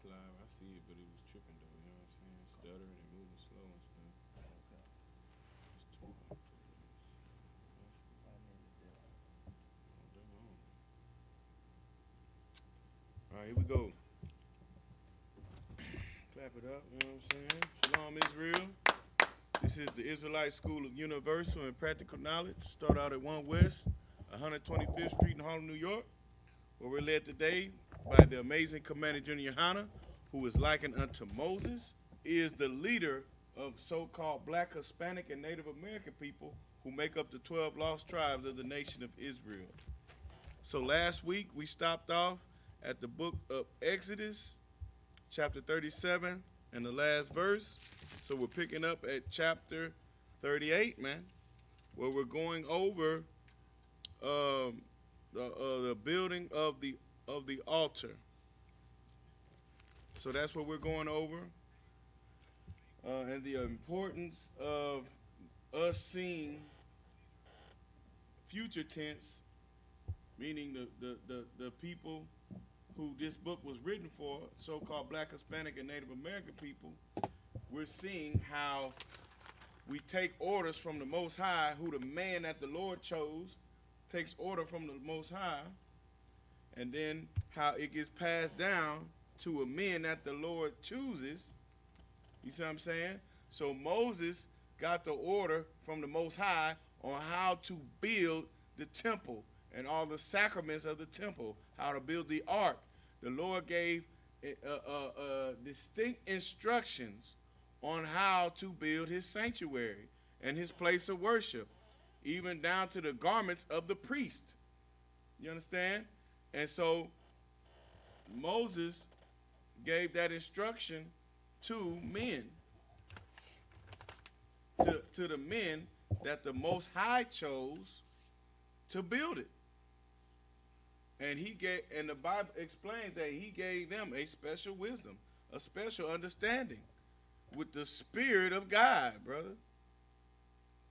live. I see it, but it was tripping though. You know what I'm saying? Stuttering and moving slow and stuff. Okay. It's too hard for this. I need to do. All day long. All right, here we go. Clap it up. You know what I'm saying? Shalom, Israel. This is the Israelite School of Universal and Practical Knowledge. Start out at 1 West, 125th Street in Harlem, New York, where we're led today by the amazing Commander Junior Hanna, who is likened unto Moses, is the leader of so-called Black, Hispanic, and Native American people who make up the 12 lost tribes of the nation of Israel. So last week we stopped off at the book of Exodus, chapter 37, and the last verse. So we're picking up at chapter 38, man, where we're going over the building of the altar. So that's what we're going over, and the importance of us seeing future tense, meaning the people who this book was written for, so-called Black, Hispanic, and Native American people. We're seeing how we take orders from the Most High, who the man that the Lord chose takes order from the Most High, and then how it gets passed down to a man that the Lord chooses. You see what I'm saying? So Moses got the order from the Most High on how to build the temple and all the sacraments of the temple, how to build the ark. The Lord gave distinct instructions on how to build his sanctuary and his place of worship, even down to the garments of the priest. You understand? And so Moses gave that instruction to men, to the men that the Most High chose to build it. And the Bible explains that he gave them a special wisdom, a special understanding with the Spirit of God, brother.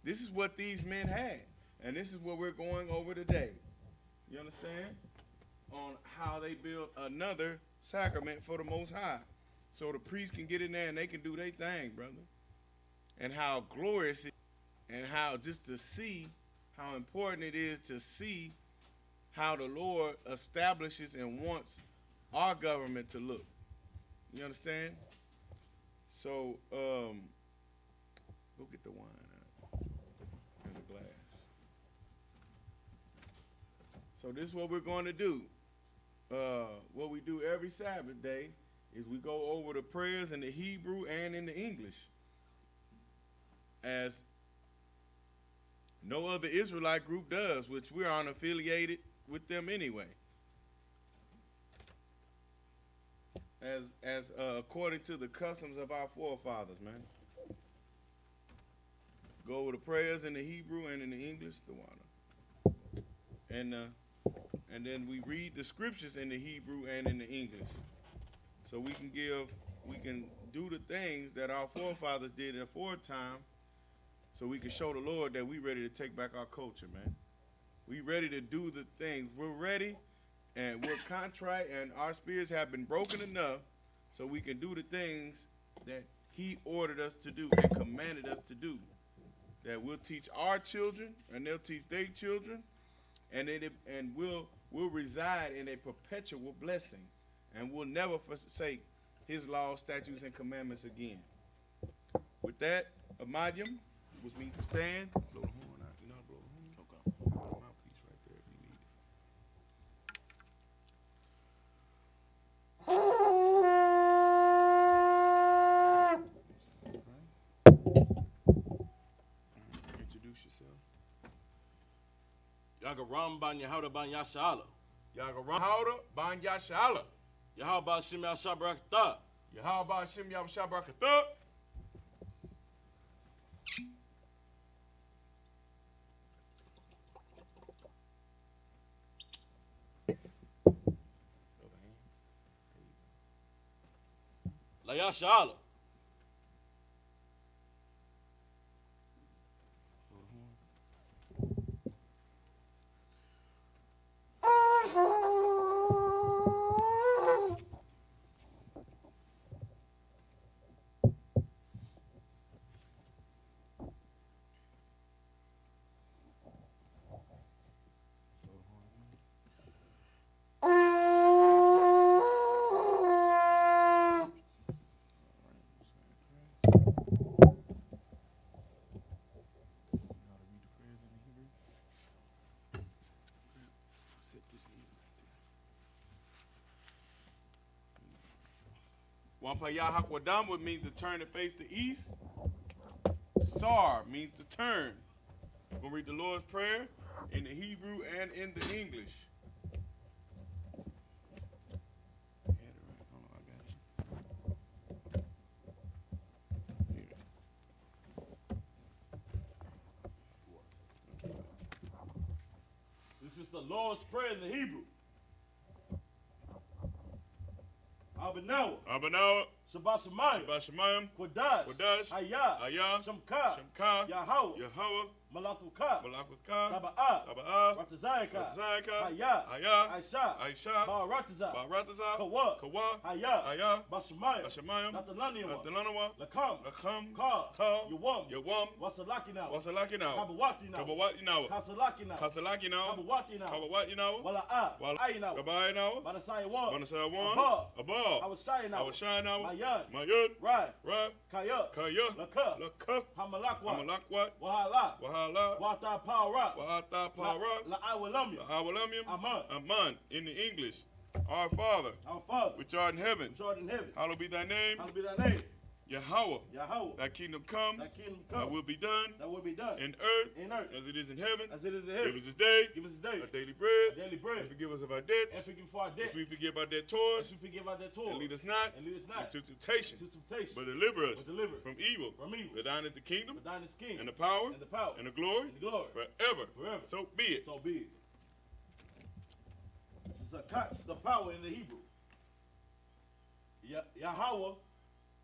This is what these men had, and this is what we're going over today. You understand? On how they build another sacrament for the Most High, so the priest can get in there and they can do their thing, brother. And how glorious it is, and how just to see how important it is to see how the Lord establishes and wants our government to look. You understand? So, go get the wine out and the glass. So this is what we're going to do. What we do every Sabbath day is we go over the prayers in the Hebrew and in the English, as no other Israelite group does, which we're unaffiliated with them anyway. As according to the customs of our forefathers, man. Go over the prayers in the Hebrew and in the English, the water. And then we read the scriptures in the Hebrew and in the English. So we can do the things that our forefathers did aforetime, so we can show the Lord that we ready to take back our culture, man. We ready to do the things. We're ready, and we're contrite, and our spirits have been broken enough so we can do the things that he ordered us to do and commanded us to do. That we'll teach our children, and they'll teach their children, and we'll reside in a perpetual blessing, and we'll never forsake his laws, statutes, and commandments again. With that, Amadium, which means to stand. Blow the horn out. You know how to blow the horn? Okay. Got a mouthpiece right there if you need it. Introduce yourself. Yagaram ban Yehuda ban Yashala. Yagaram ban Yashala. Yahaba Shim Yashabrakta. Yahaba Shim Yashabrakata. La Yashala. Wampaya Hakwadam would mean to turn and face the east. Sar means to turn. We're going to read the Lord's Prayer in the Hebrew and in the English. This is the Lord's Prayer in the Hebrew. Abanawa. Abanawa. Shabbat Shemayim. Shabbat Shemayim. Kodash. Kodash. Hayah. Hayah. Shamka. Shamka. Yahweh. Yahweh. Malachuka. Malachuka. Taba'ah. Taba'ah. Ratazayaka. Ratazayaka. Hayah. Hayah. Aisha. Aisha. Ba'arataza. Ba'arataza. Kawa. Kawa. Hayah. Hayah. Bashamayim. Bashamayim. Natalaniwa. Natalanawa. Lakam. Lakam. Ka. Ka. Yawam. Yawam. Wasalakina. Wasalakina. Kabawakina. Kabawatinawa. Kasalakina. Kasalakina. Kabawakina. Kabawatinawa. Wala'a. Wala. Ayinawa. Gabayinawa. Banasayawa. Banasayawa. Abba. Abba. Awashayinawa. Awashayinawa. Mayan. Mayud. Right. Ra. Kaya. Kaya. Laka. Laka. Hamalakwa. Hamalakwat. Wahala. Wahala. Wata Para. Wa'ata Para. La'awalamya. Awalamim. Aman. Aman. In the English. Our Father, Our Father, which art in heaven, which art in heaven, hallowed be thy name. hallowed be thy name. Yahweh, Yahweh, thy kingdom come, thy kingdom thy come, will be done thy will be done in earth in earth as it is in heaven. as it is in Give heaven. us this day Give us this day our daily bread. our daily And bread, forgive us of our and debts, forgive for our debts, as we forgive our as debtors. we forgive our And debtors, lead us not and lead us not into temptation, into temptation, but deliver us but deliver us from evil. from evil. For thine is the kingdom, For thine is the kingdom, and the power, and the power, and the glory, and the glory, forever. forever. So be it. So be it. This is a catch, the power in the Hebrew. Yahweh,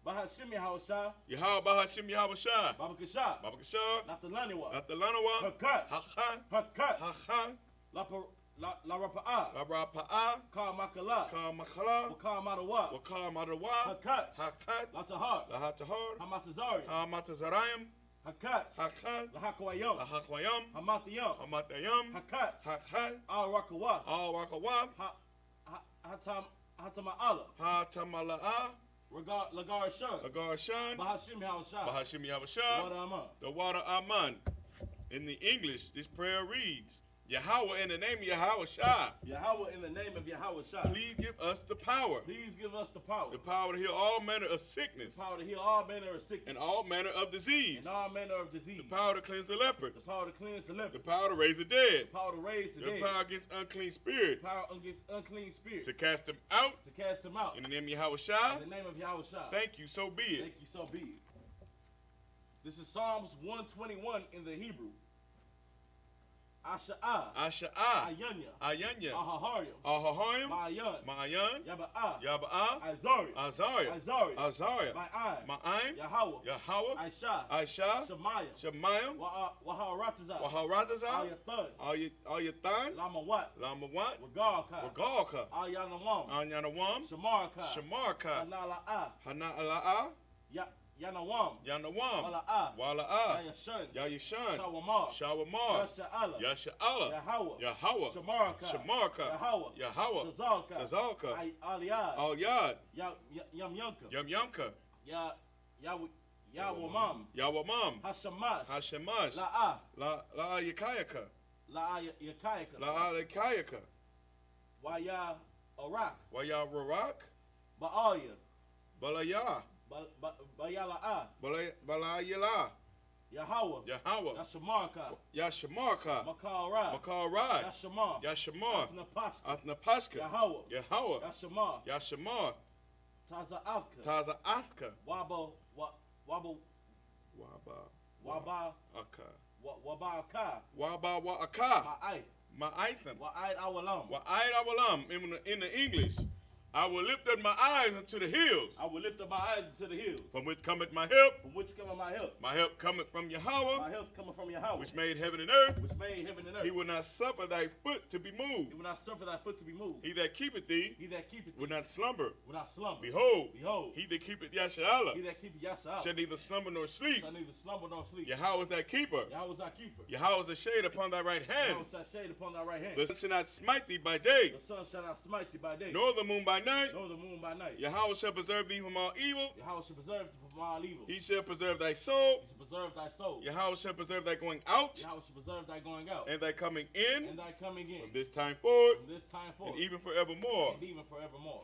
Bahashim Yahushua, Yahweh Bahashim Yahweh Shah, Baba Kasha, Baba Kashah, Natalaniwa, Natalanawa, Hakat, Hacha, Hakat, Hacha, La Rapa'a, Labrapa'a, Ka Makala, Ka Makala, Ka Madawa, Waka Madawa, Hakat, Hakat, Latahar, Lahatahar, Hamatazari, Hamatazarayim, Hakat, Hakat, Lahakwayam, Lahakwayam, Hamatayam, Hamatayam, Hakat, Hakat, Al Rakawa, Al Wakawab, Hatama'ala, Hatamala'a, Lagar Shun, Lagarshan, Bahashim Yahushua, Bahashim Yahweh Wadama. the water Aman. In the English, this prayer reads, Yahweh in the name of Yahweh Shah, Yahweh in the name of Yahweh Shah. please give us the power Please give us the power. to heal all manner of sickness The power to heal all manner of sickness and all manner of disease, and all manner of disease. the power to cleanse the lepers, The power to cleanse the the leper. power to raise the dead, The power to raise the the dead. power against unclean spirits, The power against unclean spirits. to cast them out To cast them out. in the name of Yahweh Shah. In the name of Yahweh Shah. Thank you, so be it. Thank you, so be it. This is Psalms 121 in the Hebrew. Asha'ah. Asha'ah, Ayanya. Ayanya, Ahahariam. Ahahayim, Ma'ayan. Ma'ayan, Yaba'ah. Yaba'ah, Azari. Azariah, Azari. Azariah, Ma'ai. Ma'aim, Yahweh. Yahweh, Aisha. Aisha, Shemaiah. Shemayim, Waharatazah. Waharatazah, Ayathan. Ayathan, Lamawat. Lamawat, Wagalka. Wagalka, Ayanawam. Anyanawam, Shamarka. Shamarka, Hanala'a. Hana'ala'a, Yanawam. Yanawam, Wala'a. Wala'a, Yayashan. Yayishan, Shawamar. Shawamar, Yasha'ala. Yasha'ala, Yahweh. Yahweh, Shamarka. Shamarka, Yahweh. Yahweh, Tazalka. Tazalka, Aliyah. Al-Yad, Yamyanka. Yamyanka, Yawamam. Yawamam, Hashamash. Hashemash, La'a. La Yakayaka, La'a Yakayaka. La Yakayaka, Waya Arak. Waya Rarak, Ba'aya. Balaya, Bayala'a. Balayala, Yahweh. Yahweh, Yashamarka. Yashamarka, Makarah. Makarad, Yashamar. Yashamar, Atnapashka. Atnapashka, Yahweh. Yahweh, Yashamar. Yashamar, Taza'avka. Taza Afka, Waba. Waba Waba. Aka, Wabaka. Waba Wa'aka, Ma'ai. Ma'aitham, Wa'aid awalam. Wa'aid Awalam, in the English, I will lift up my eyes unto the hills, I will lift up my eyes to the hills. from which cometh my help. From which cometh my help? My help cometh from Yahweh, My help cometh from Yahweh. which made heaven and earth. Which made heaven and earth. He will not suffer thy foot to be moved. He will not suffer thy foot to be moved. He that keepeth thee He that keepeth will thee not slumber. will not slumber. Behold, Behold, he that keepeth Yasharallah he that keepeth Yasha shall neither slumber nor sleep. shall neither slumber nor sleep. Yahweh is thy keeper. Yahweh is thy keeper. Yahweh is a shade upon thy right hand. Yahweh shall shade upon thy right hand. The sun shall not smite thee by day, The sun shall not smite thee by day, nor the moon by night. nor the moon by night. Yahweh shall preserve thee from all evil. Yahweh shall preserve thee from all evil. He shall preserve thy soul. He shall preserve thy soul. Yahweh shall preserve thy going out Yahweh shall preserve thy going out and thy coming in and thy coming in from this time forward from this time forth and even forevermore. and even forevermore.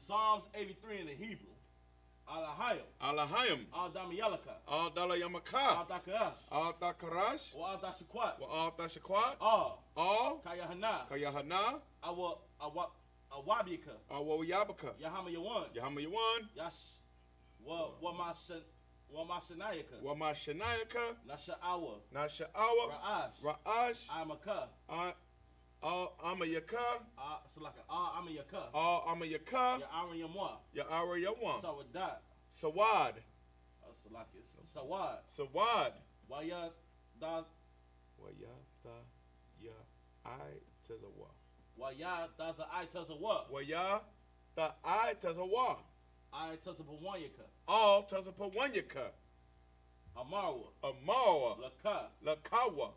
is Psalms 83 in the Hebrew. Alahayim. Alahayim. Al-Damiyalaka. Al-Dalayamaka. Al-Dakarash. Al-Dakarash. Or Al-Dashikwat. Al-Dashikwat. All. Al. Kayahana. Kayahana. Awabika. Awawiyabaka. Yahama Yawan. Yahamayawan. Yash. Wamashanayaka. Wamashanayaka. Nasha'awa. Nasha'awa. Ra'ash. Ra'ash. Amaka. Amayaka. Salaka. Amayaka. Amayaka. Ya'ariyamwa. Ya'arayawan. Sawadat. Sawad. Salaka. Sawad. Sawad. Waya da. Wayata ya I tazawa. Waya daza I tazawa. Waya ta I tazawa. I tazabawanyaka. All tazapawanyaka. Amarwa. Amawa. Laka. Lakawa.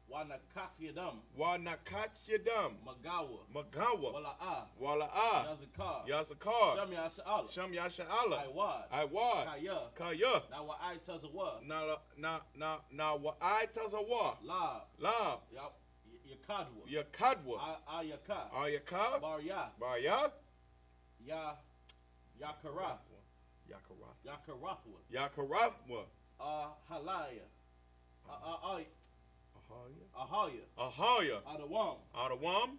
Wanakakiyadam. Wanakachyadam. Magawa. Magawa. Wala'a. Wala'a. Yazakar. Yazakar. Sham Yasha'ala. Sham Yasha'ala. Iwad. Iwad. Kaya. Kaya. Now what I tazawa. Na wa I tazawa. Lab. Lab. Yakadwa. Yakadwa. Ayaka. Ayaka. Barya. Barya. Yakarath. Yakarath. Yakarathwa. Yakarathwa. Halaya. Ahaya. Ahaya. Ahaya. Adawam. Adawam.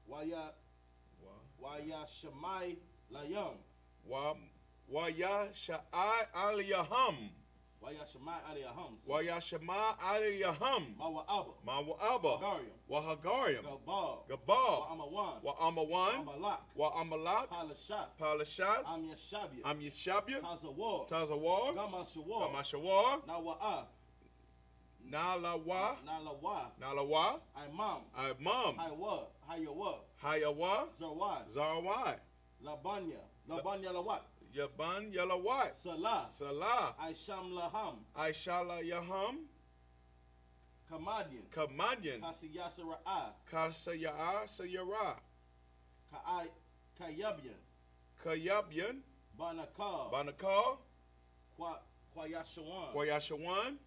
Waya Shamai Layam. Waya Sha'ai Aliyaham. Waya Shamai Aliyaham. Waya Shema Aliyaham. Mawa Abba. Mawa Abba. Hagarium. Wahagarium. Gabal. Gabal. Amawan. Wa Amawan. Amalak. Wa Amalak. Palashat. Palashat. Amyashabia. Amyashabia. Tazawar. Tazawar. Gamashawar. Gamashawar. Nawa'a. Nalawa. Nalawa. Nalawa. Imam. Imam. Haywa. Hayawa. Hayawa. Zarwai. Zarwai. Labanya. Labanya Lawat. Yaban Yalawat. Salah. Salah. Aisham Laham. Aishala Yaham. Kamadian. Kamadian. Kasiyasara'a. Kasaya'a Sayara. Kayabian. Kayabian. Banakar. Banakar. Kwayashawan. Kwayashawan.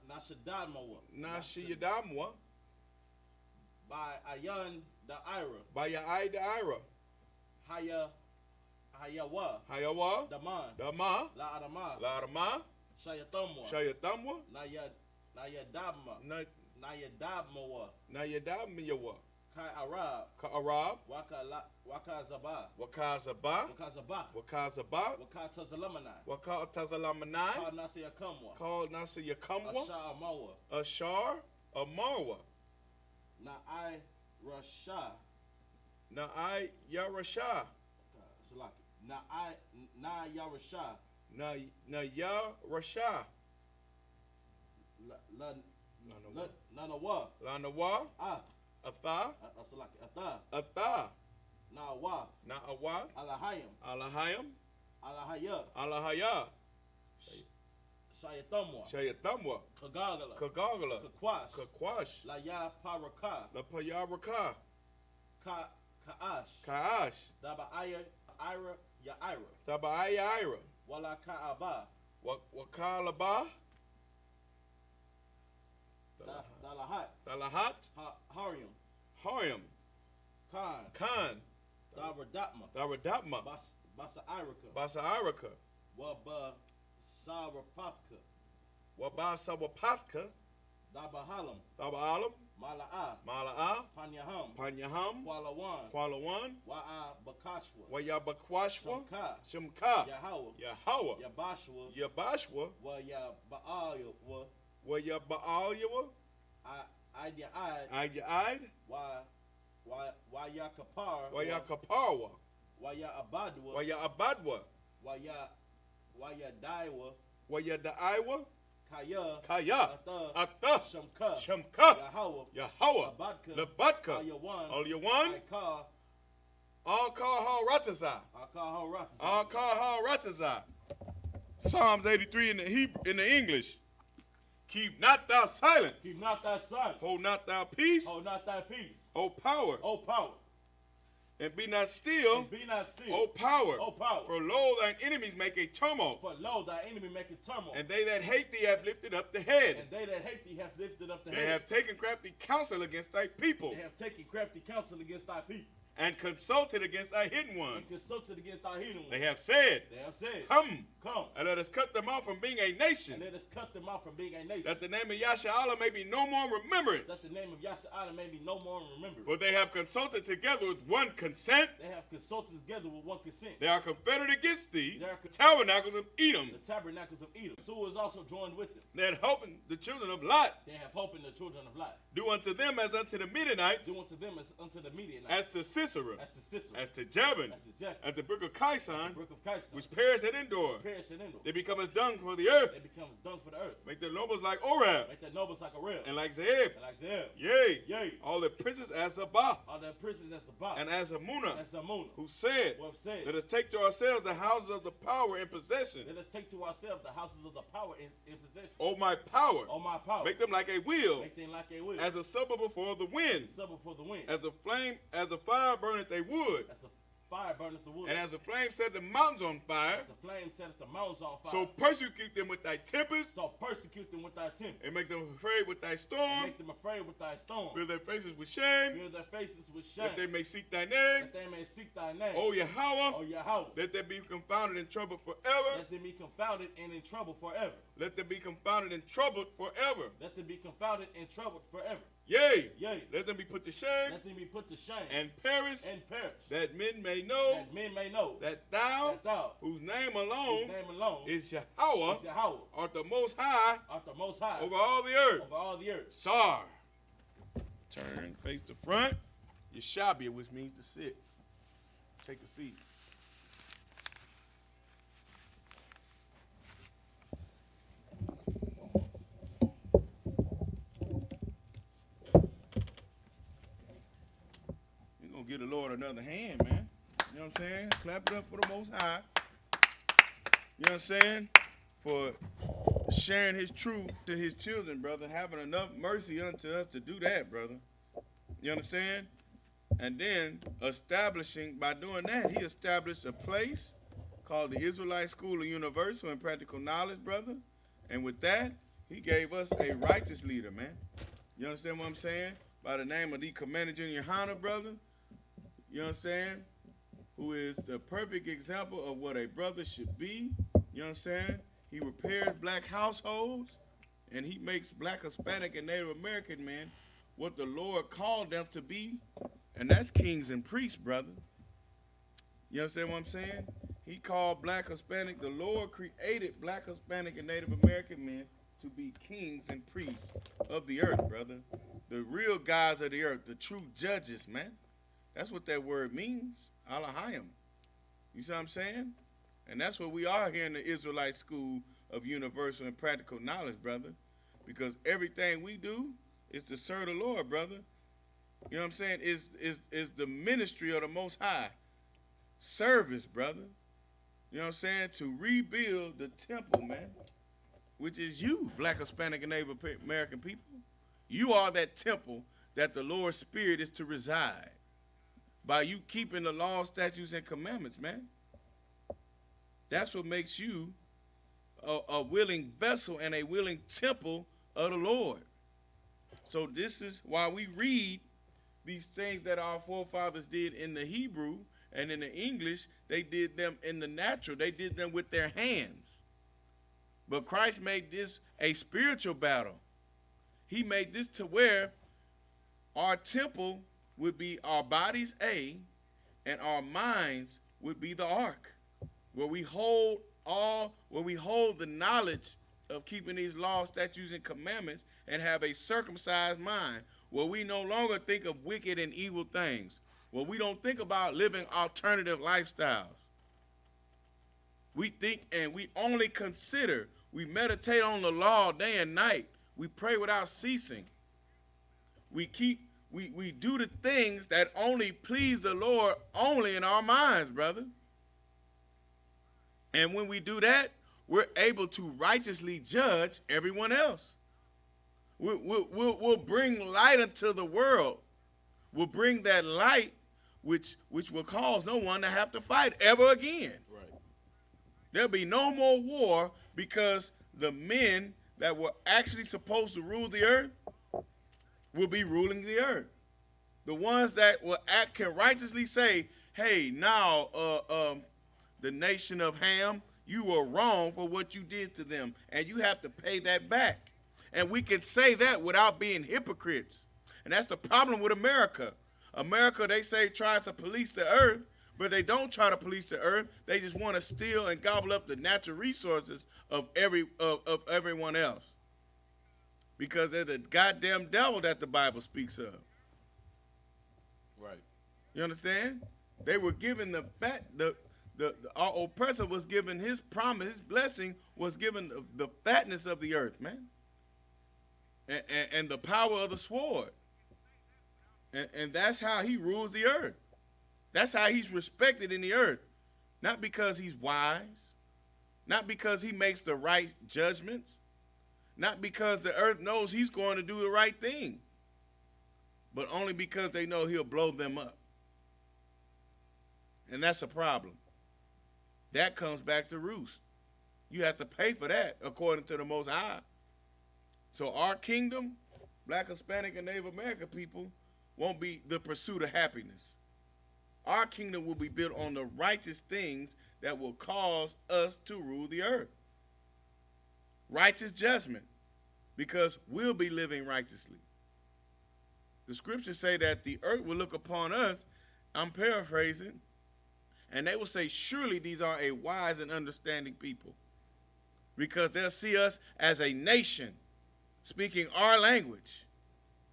Nashadadmawa. Nashiyadamwa. By Ayan the Ira. By Ya'ai the Ira. Hayawa. Hayawa. Daman. Dama. La Adama. La Arma. Shayatamwa. Shayatamwa. Nayadabma. Nayadabmawa. Nayadamiyawa. Kai Arab. Ka Arab. Wakazaba. Wakazaba. Wakazabah. Wakazaba. Wakatazalamanai. Wakatazalamanai. Called Nasiyakamwa. Called Nasiyakamwa. Ashar Amawa. Ashar. Amarwa. Na'ai Rasha. Na'ai Yarasha. Na Yarasha. Na Yarasha. Nanawa. Lanawa. Atha. Atha. Na'awaf. Na'awaf. Alahayim. Alahayim. Alahaya. Alahaya. Shayatamwa. Shayatamwa. Kagagala. Kagagala. Kakwash. Kakwash. La Ya Paraka. La Payaraka. Ka'ash. Ka'ash. Daba Ira Ya Ira. Taba'aya Ira. Wala Ka'aba. Wakalaba. Dalahat. Dalahat. Harium. Harium. Khan. Khan. Daradapma. Daradapma. Basa Iraka. Basa Iraka. Waba Sarapafka. Wabasa Wapathka. Dabahalam. Dabahalam. Mala'a. Mala'a. Panyaham. Panyaham. Kwalawan. Kwalawan. Wa'a Bakashwa. Wayabakwashwa. Shemka. Shemka. Yahawa. Yahawa. Yabashwa. Yabashwa. Wayaba'alwa. Wayaba'alwa. I'd. Why Wayakapar. Wayakaparwa. Wayabadwa. Wayabadwa. Wayadaiwa. Wayadaiwa. Kaya. Atha. Shemka. Shemka. Yahawa. Labadka. Labadka. Alyawan. Al-Kahal Ratazah. Al-Kahal Al-Kahal Ratazah. Psalms 83 in the English. Keep not thou silence. Keep not thy silence. Hold not thou peace. Hold not thy peace. O power. O power. And be not still, And be not still. O power. O power. For lo, thine enemies make a tumult. For lo, thy enemy maketh turmoil. And they that hate thee have lifted up the head. And they that hate thee have lifted up the They head. have taken crafty counsel against thy people. They have taken crafty counsel against thy people. And consulted against thy hidden ones. And consulted against thy hidden ones. They have said, They have said, Come, Come, and let us cut them off from being a nation, and let us cut them off from being a nation. that the name of Yasharahla may be no more remembrance. That the name of Yasharahla may be no more remembered. For they have consulted together with one consent. They have consulted together with one consent. They are confederate against thee, They are tabernacles of Edom. the tabernacles of Edom. Sue is also joined with them. They had hoping the children of Lot. They have hope in the children of Lot. Do unto them as unto the Midianites, Do unto them as unto the Midianites. as to Sisera, As to Sisera. as to Jabin, As to Japheth. as the brook of The Kison, brook of Kison. which perished at Endor. Perish and Endor. They become as dung for the earth. They become as dung for the earth. Make their nobles like Orab, Make their nobles like a rail. and like Zeb. And like Zeb. Yea, Yea. all the princes as Zabah, All their princes as Sabbath. and as Amunah, As Amunah. who said, Who have said, Let us take to ourselves the houses of the power in possession. let us take to ourselves the houses of the power in possession. O my power, O my power. make them like a wheel, Make them like a will. as a supper before the wind, Suffer for the wind. as a flame, as a fire burneth a wood, As a fire burneth the wood. and as a flame set the mountains on fire. As the flame setteth the mountains on fire. So persecute them with thy tempest, So persecute them with thy temper. and make them afraid with thy And storm. make them afraid with thy storm. Fill their faces with shame, Fill their faces with shame. that they may seek thy name. That they may seek thy name. O Yahweh, O Yahweh. let them be confounded and troubled forever. Let them be confounded and in trouble forever. Let them be confounded and troubled forever. Let them be confounded and troubled forever. Yea, Yea. let them be put to shame Let them be put to shame and perish, and perish. that men may know That men may know that thou, that thou, whose name whose alone name alone is Yahweh, is Yahweh, art the most high art the most high over all the earth. over all the earth. Sar. Turn face to front. Yeshabia, which means to sit. Take a seat. You're going to give the Lord another hand, man. You know what I'm saying? Clap it up for the Most High. You know what I'm saying? For sharing his truth to his children, brother. Having enough mercy unto us to do that, brother. You understand? And then establishing, by doing that, he established a place called the Israelite School of Universal and Practical Knowledge, brother. And with that, he gave us a righteous leader, man. You understand what I'm saying? By the name of the Commander Junior Hanna, brother. You know what I'm saying? Who is the perfect example of what a brother should be. You know what I'm saying? He repairs black households, and he makes black, Hispanic, and Native American men what the Lord called them to be, and that's kings and priests, brother. You understand what I'm saying? He called black, Hispanic, the Lord created black, Hispanic, and Native American men to be kings and priests of the earth, brother. The real gods of the earth, the true judges, man. That's what that word means, Alahayim. You see what I'm saying? And that's what we are here in the Israelite School of Universal and Practical Knowledge, brother. Because everything we do is to serve the Lord, brother. You know what I'm saying? Is the ministry of the Most High. Service, brother. You know what I'm saying? To rebuild the temple, man. Which is you, black, Hispanic, and Native American people. You are that temple that the Lord's Spirit is to reside. By you keeping the law, statutes, and commandments, man. That's what makes you a willing vessel and a willing temple of the Lord. So this is why we read these things that our forefathers did in the Hebrew and in the English. They did them in the natural. They did them with their hands. But Christ made this a spiritual battle. He made this to where our temple would be our bodies, and our minds would be the ark, where we hold the knowledge of keeping these laws, statutes, and commandments, and have a circumcised mind, where we no longer think of wicked and evil things, where we don't think about living alternative lifestyles. We think and we only consider, we meditate on the law day and night. We pray without ceasing. We do the things that only please the Lord only in our minds, brother. And when we do that, we're able to righteously judge everyone else. We'll bring light into the world. We'll bring that light which will cause no one to have to fight ever again. Right. There'll be no more war because the men that were actually supposed to rule the earth will be ruling the earth. The ones that will can righteously say, "Hey, now, the nation of Ham, you were wrong for what you did to them, and you have to pay that back." And we can say that without being hypocrites. And that's the problem with America. America, they say, tries to police the earth, but they don't try to police the earth. They just want to steal and gobble up the natural resources of everyone else. Because they're the goddamn devil that the Bible speaks of. Right. You understand? They were given our oppressor was given his promise, his blessing was given the fatness of the earth, man. And the power of the sword. And that's how he rules the earth. That's how he's respected in the earth. Not because he's wise. Not because he makes the right judgments. Not because the earth knows he's going to do the right thing. But only because they know he'll blow them up. And that's a problem. That comes back to roost. You have to pay for that according to the Most High. So our kingdom, Black, Hispanic, and Native American people, won't be the pursuit of happiness. Our kingdom will be built on the righteous things that will cause us to rule the earth. Righteous judgment, because we'll be living righteously. The scriptures say that the earth will look upon us, I'm paraphrasing, and they will say, surely these are a wise and understanding people. Because they'll see us as a nation, speaking our language,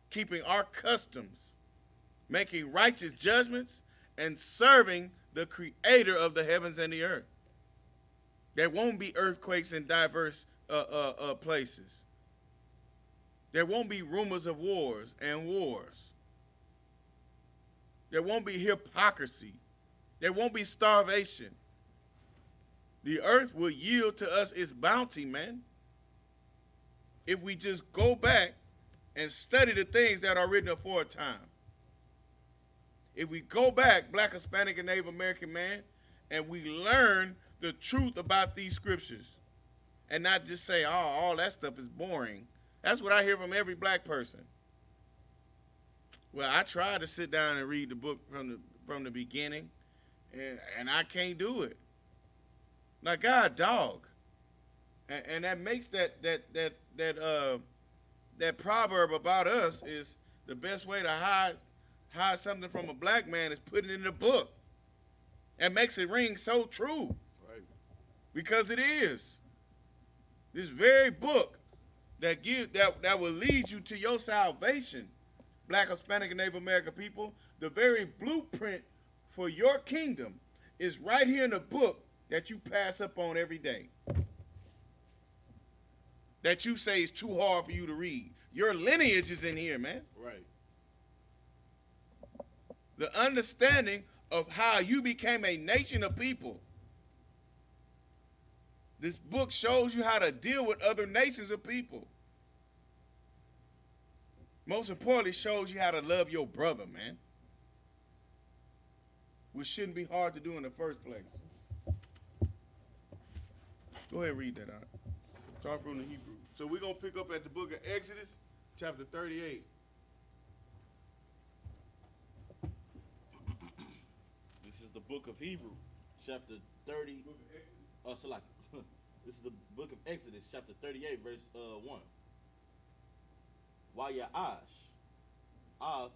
keeping our customs, making righteous judgments, and serving the creator of the heavens and the earth. There won't be earthquakes in diverse places. There won't be rumors of wars and wars. There won't be hypocrisy. There won't be starvation. The earth will yield to us its bounty, man. If we just go back and study the things that are written aforetime. If we go back, Black, Hispanic, and Native American man, and we learn the truth about these scriptures, and not just say, oh, all that stuff is boring. That's what I hear from every black person. Well, I tried to sit down and read the book from the beginning, and I can't do it. Like, God, dog. And that makes that proverb about us is the best way to hide something from a black man is putting it in the book. And makes it ring so true. Right. Because it is. This very book that will lead you to your salvation, Black, Hispanic, and Native American people, the very blueprint for your kingdom is right here in the book that you pass up on every day. That you say is too hard for you to read. Your lineage is in here, man. Right. The understanding of how you became a nation of people. This book shows you how to deal with other nations of people. Most importantly, shows you how to love your brother, man. Which shouldn't be hard to do in the first place. Go ahead and read that out. Start from the Hebrew. So we're going to pick up at the book of Exodus, chapter 38. This is the book of Hebrew, chapter 30. Oh, so like, this is the book of Exodus, chapter 38, verse 1. Waya'ash, Av,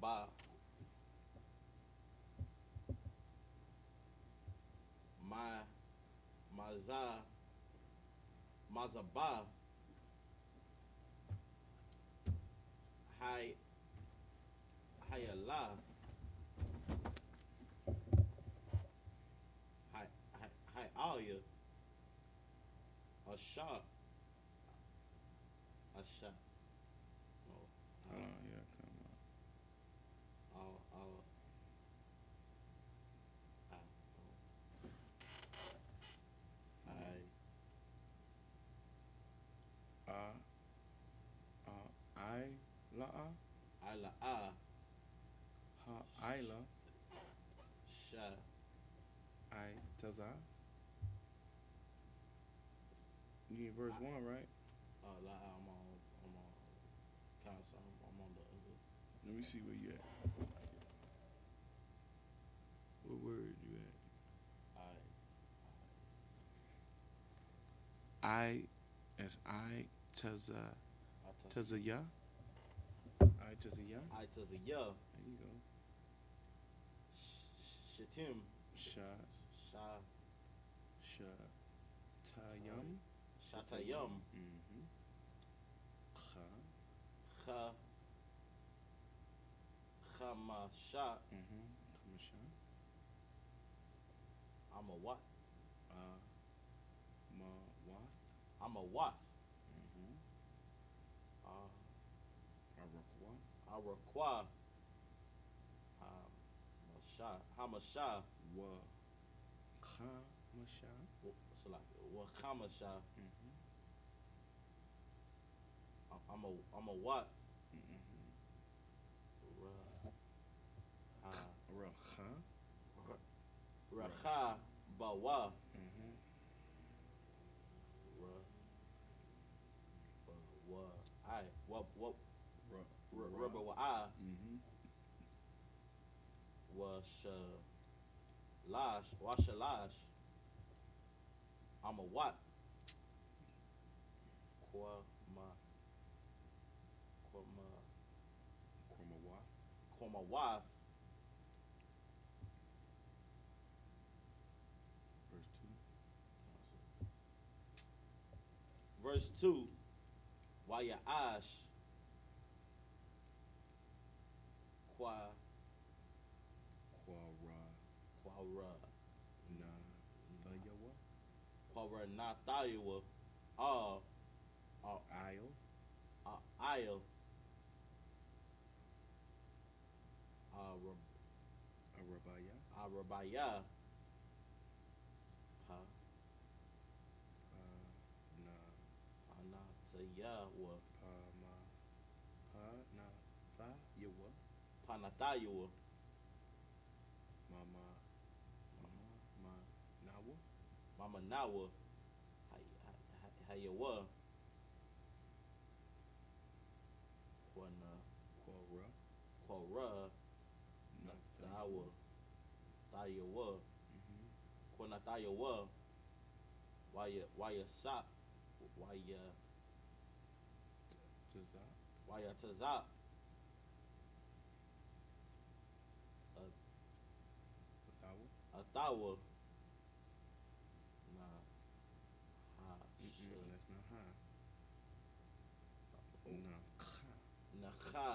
Ba, Mazabah, Hayallah, Hayalya, Asha. Hold on, yeah, come on. Ila'a, Isla. Sha. I Taza. You need verse 1, right? I'm on council. I'm on the other. Let me see where you at. What word you at? I I as I Taza I Tazaya. I Tazaya. I to the ya. There you go. Shatim. Sha Sha. Sha Tayam. Shatayam. Mm-hmm. Kha. Cha. Chamasha. Mm-hmm. Kamasha. I'm a what? Ma Wath. I'm a wath. Mm-hmm. Arakwa. I require. Masha. Hamasha. Wa Khamasha. So like wakamasha. Mm-hmm. I'm a what? Mm-hmm. Ra. Rakha. Racha. Bawa. Mm-hmm. Ra. Wa. I. What? Rubber. Wa. I. Mm-hmm. Lash. Washalash. I'm a what? Kwama. Kormawath. Kwama wath. Verse 2. Verse 2. Waya ash. Kwa. Quara Quara. na Thayawa. Quara na thayawa. Ah. Isle. Isle. Arabaya. Arabaya. Ha. Na Anatayawa. Pama. Pa na Thayawa. Panatayawa. Mama. Ma Nawa. Mama Nawa. Hayawa. Kwana. Quara. Quara. Na Natawa. Thayawa. Mm-hmm. Kwana Thayawa. Waya Sap. Taza. Waya Tazap. Thawa. Atawa. Na. Ha. That's not high. Na Kha. Nakha.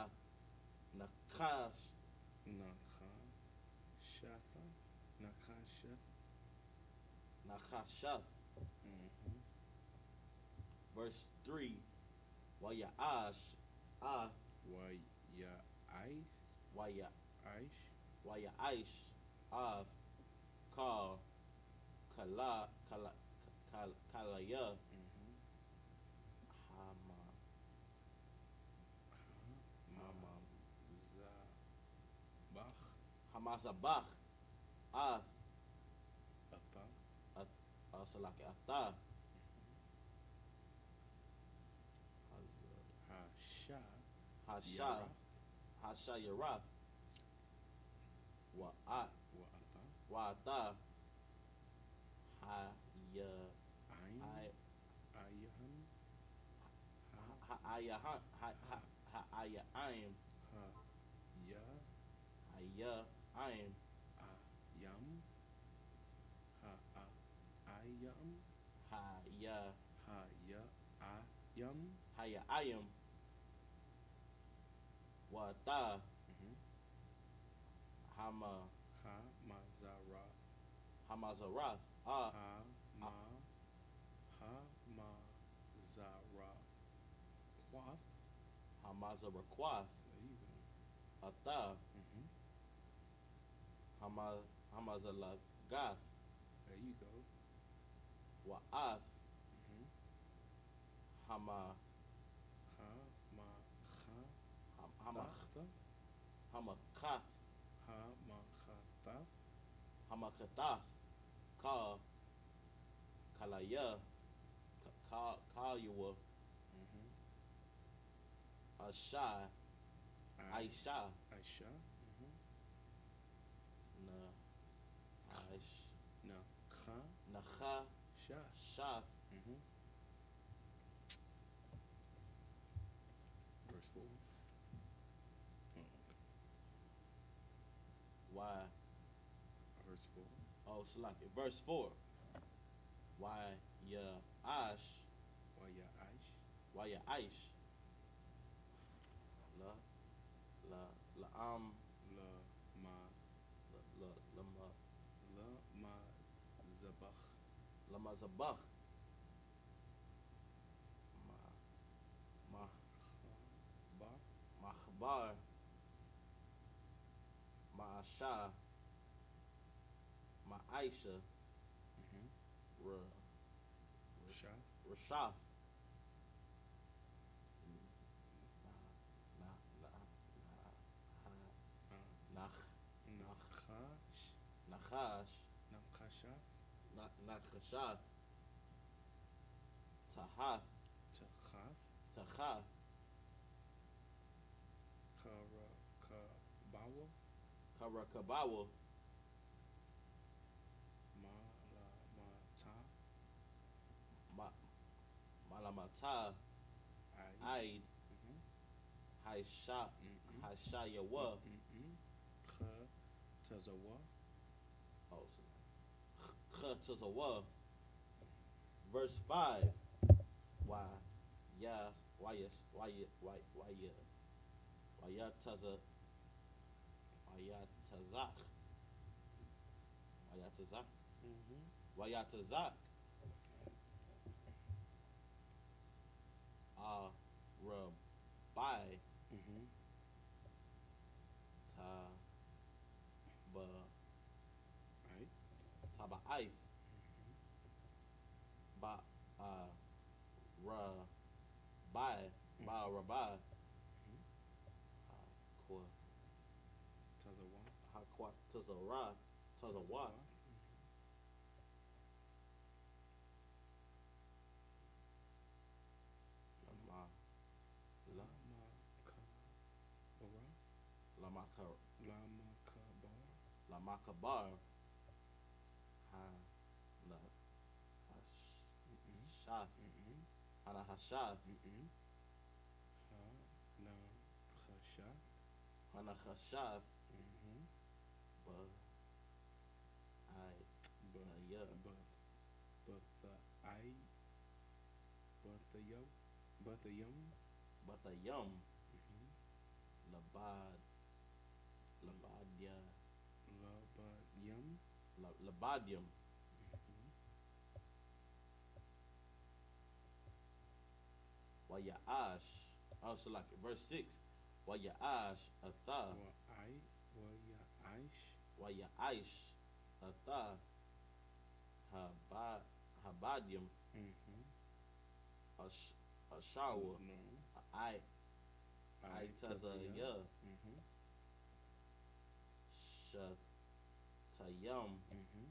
Nakash. Na Kha. Shatha. Na Kha Shath. Nakashath. Mm-hmm. Verse 3. Waya Ash. Ah. Waya Ice. Waya. Aish. Waya Aish. Av. Ka. Kala. Kalaya. Mm-hmm. Hama. Hama. Zabach. Hamazabach. Av. Atha. Salaki Ata. Hasha. Hasha. Yaraf. Hasha Yaraf. Wa'at. Wa Atha. Wa'ata. Haya. Ayn. Ayahan. Ha'ayahan. Ha'ayaim. Ha. Ya. Ha'ayaim. Ayam. Ha. Ayam. Haya. Ha. Ya. Ayam. Ha'ayim. Wa'ata. Mm-hmm. Hama. Ha. Mazara. Hamazarath. Ah. Ha. Ma. Ha. Mazara. Quath. Hamazaraquath. There you go. Ata. Mm-hmm. Hamazalagath. There you go. Wa'ath. Mm-hmm. Hama. Ha. Ma. Ha. Hama. Tha. Hamakath. Hamakataf. Hamakataf, Ka, Kalaya, Kalyua, Mm-hmm. Ashai, Aisha, Aisha. Mm-hmm. Na, Aish, No. Kha. Nacha, Sha. Shaf, Mm-hmm. Verse 4. Y, Verse 4. oh, Salaki, verse 4. Y, Ya, Ash, Waya Aish. Y, Ya, Aish, La, La, La, La ma. La, La ma zabach. La, Mazabach, Ma, Ma, Ba. Mahbar, Ma'asha, Ma'aisha, Mm-hmm. Ra, Sha. Rashaf, Na, Na, Na, Nach, Nachash. Nachash, Namkasha. Nachashaf, Tahaf, Tachaf. Tachaf, Kara. Kabawa. Karakabawa, Ma la ma ta. Ma, Malamata, Ai. Aid, Mm-hmm. Haisha, Mm-hmm. Haishayawa, Mm-hmm. Kha. Tazawa. oh, Khatazawa, verse 5. Why, yeah, why, yes, why, yeah, Taza, why, yeah, Tazak, why, yeah, Tazak, Mm-hmm. why, yeah, Tazak, Rabai, Mm-hmm. Ta, Ba, Ai. Taba'if, Ba, Ra, Bai, Ba, Rabai, Kwa, Tazawa. Hakwa, Tazara, Tazawa, Lama, La, Lama ka. Ora. Lamaka, Lama kabar. Lamakabar, Ha, La, Mm-hmm. Shaf, Mm-hmm. Hana Hashaf, Mm-hmm. Ha. Na. Khasha. Hana Hashaf, Mm-hmm. Ba, I, But. Ya, But the I. But the yo. But the yum. Batayam, Mm-hmm. Labad, Labadia, Laba yum. Labadium, Mm-hmm. Wayaash, also like verse 6, Wayaash, Atha, Wa I. Wa ya Aish. Wayaish, Atha, Habadium, Mm-hmm. Ashawa, No. I, I. Tazaya, Mm-hmm. Shatayam, Mm-hmm.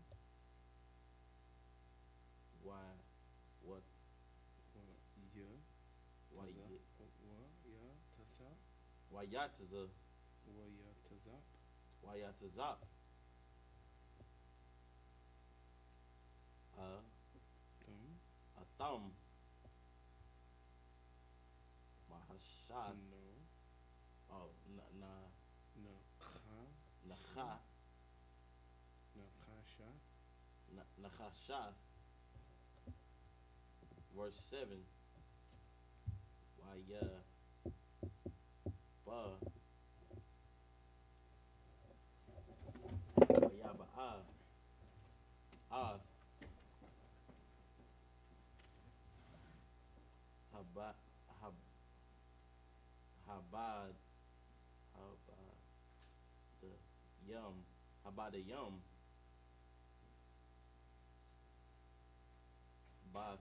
Why, what, Wa ya. Why, Wa ya taza. Wayataza, Wa ya tazap. Wayatazap, Thumb. Atham, Mahashad, No. oh, No. Kha. Nacha, No. Khasha. Nachashaf, verse 7, Waya, Ba, Wayaba, Af, Haba, Hab, Habad, Habad, the Yum, Habad the Yum, Bath,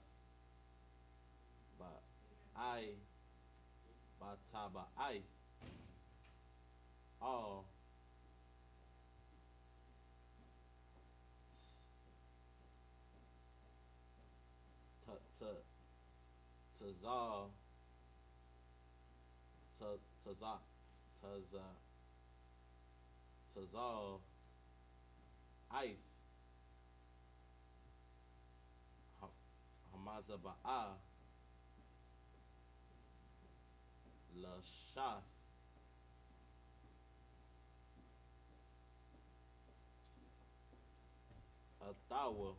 Ba, I, Bataba, I, all, Tazal, Tazal, Tazal, Aif, Hamazaba'a, Lashaf, Atawa,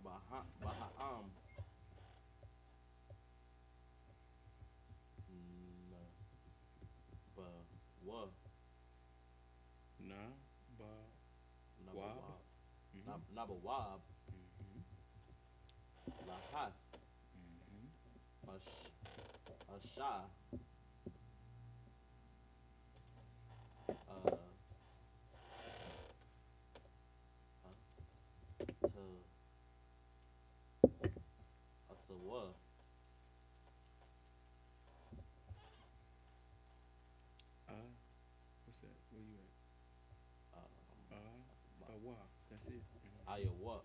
Baha'am, Wa, Na ba wab. Nabawab, Mhm. Nabawab, Mhm. Lahath, Mhm. Ashah, uh, Atawa, What's that? Where you at? The wa. That's it. Mhm. Iowa,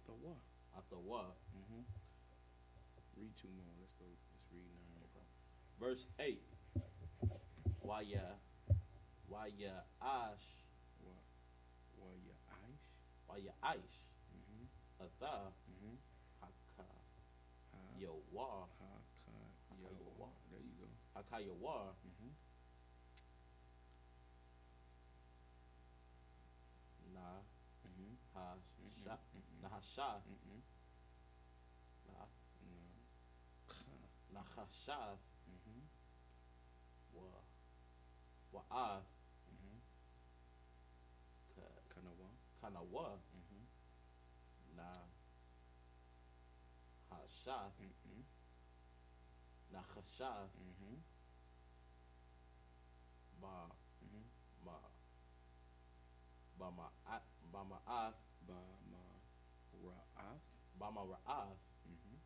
The wa. Atawa. Mhm. Read two more. Let's go. Let's read 9. Verse 8. Waya, Ash, Wa wa ya aish. Waya Aish, Mhm. Atha, Mhm. Haka, Ha Yawa, ha ka ya Hakayawa, wa. There you go. Hakayawa, Mhm. Na, Mhm. Hasha, Mhm. Mhm. Nahasha, Mhm. Na, No. Kha. Nahasha, Mhm. Wa'ath, Mhm. Kanawa. Kanawa, Mhm. Na, Hashath, Mhm. Nahashath, Mhm. Ma, Mhm. Ma, Bama'ath, Ba ma ra'af. Bamara'ath, Mhm.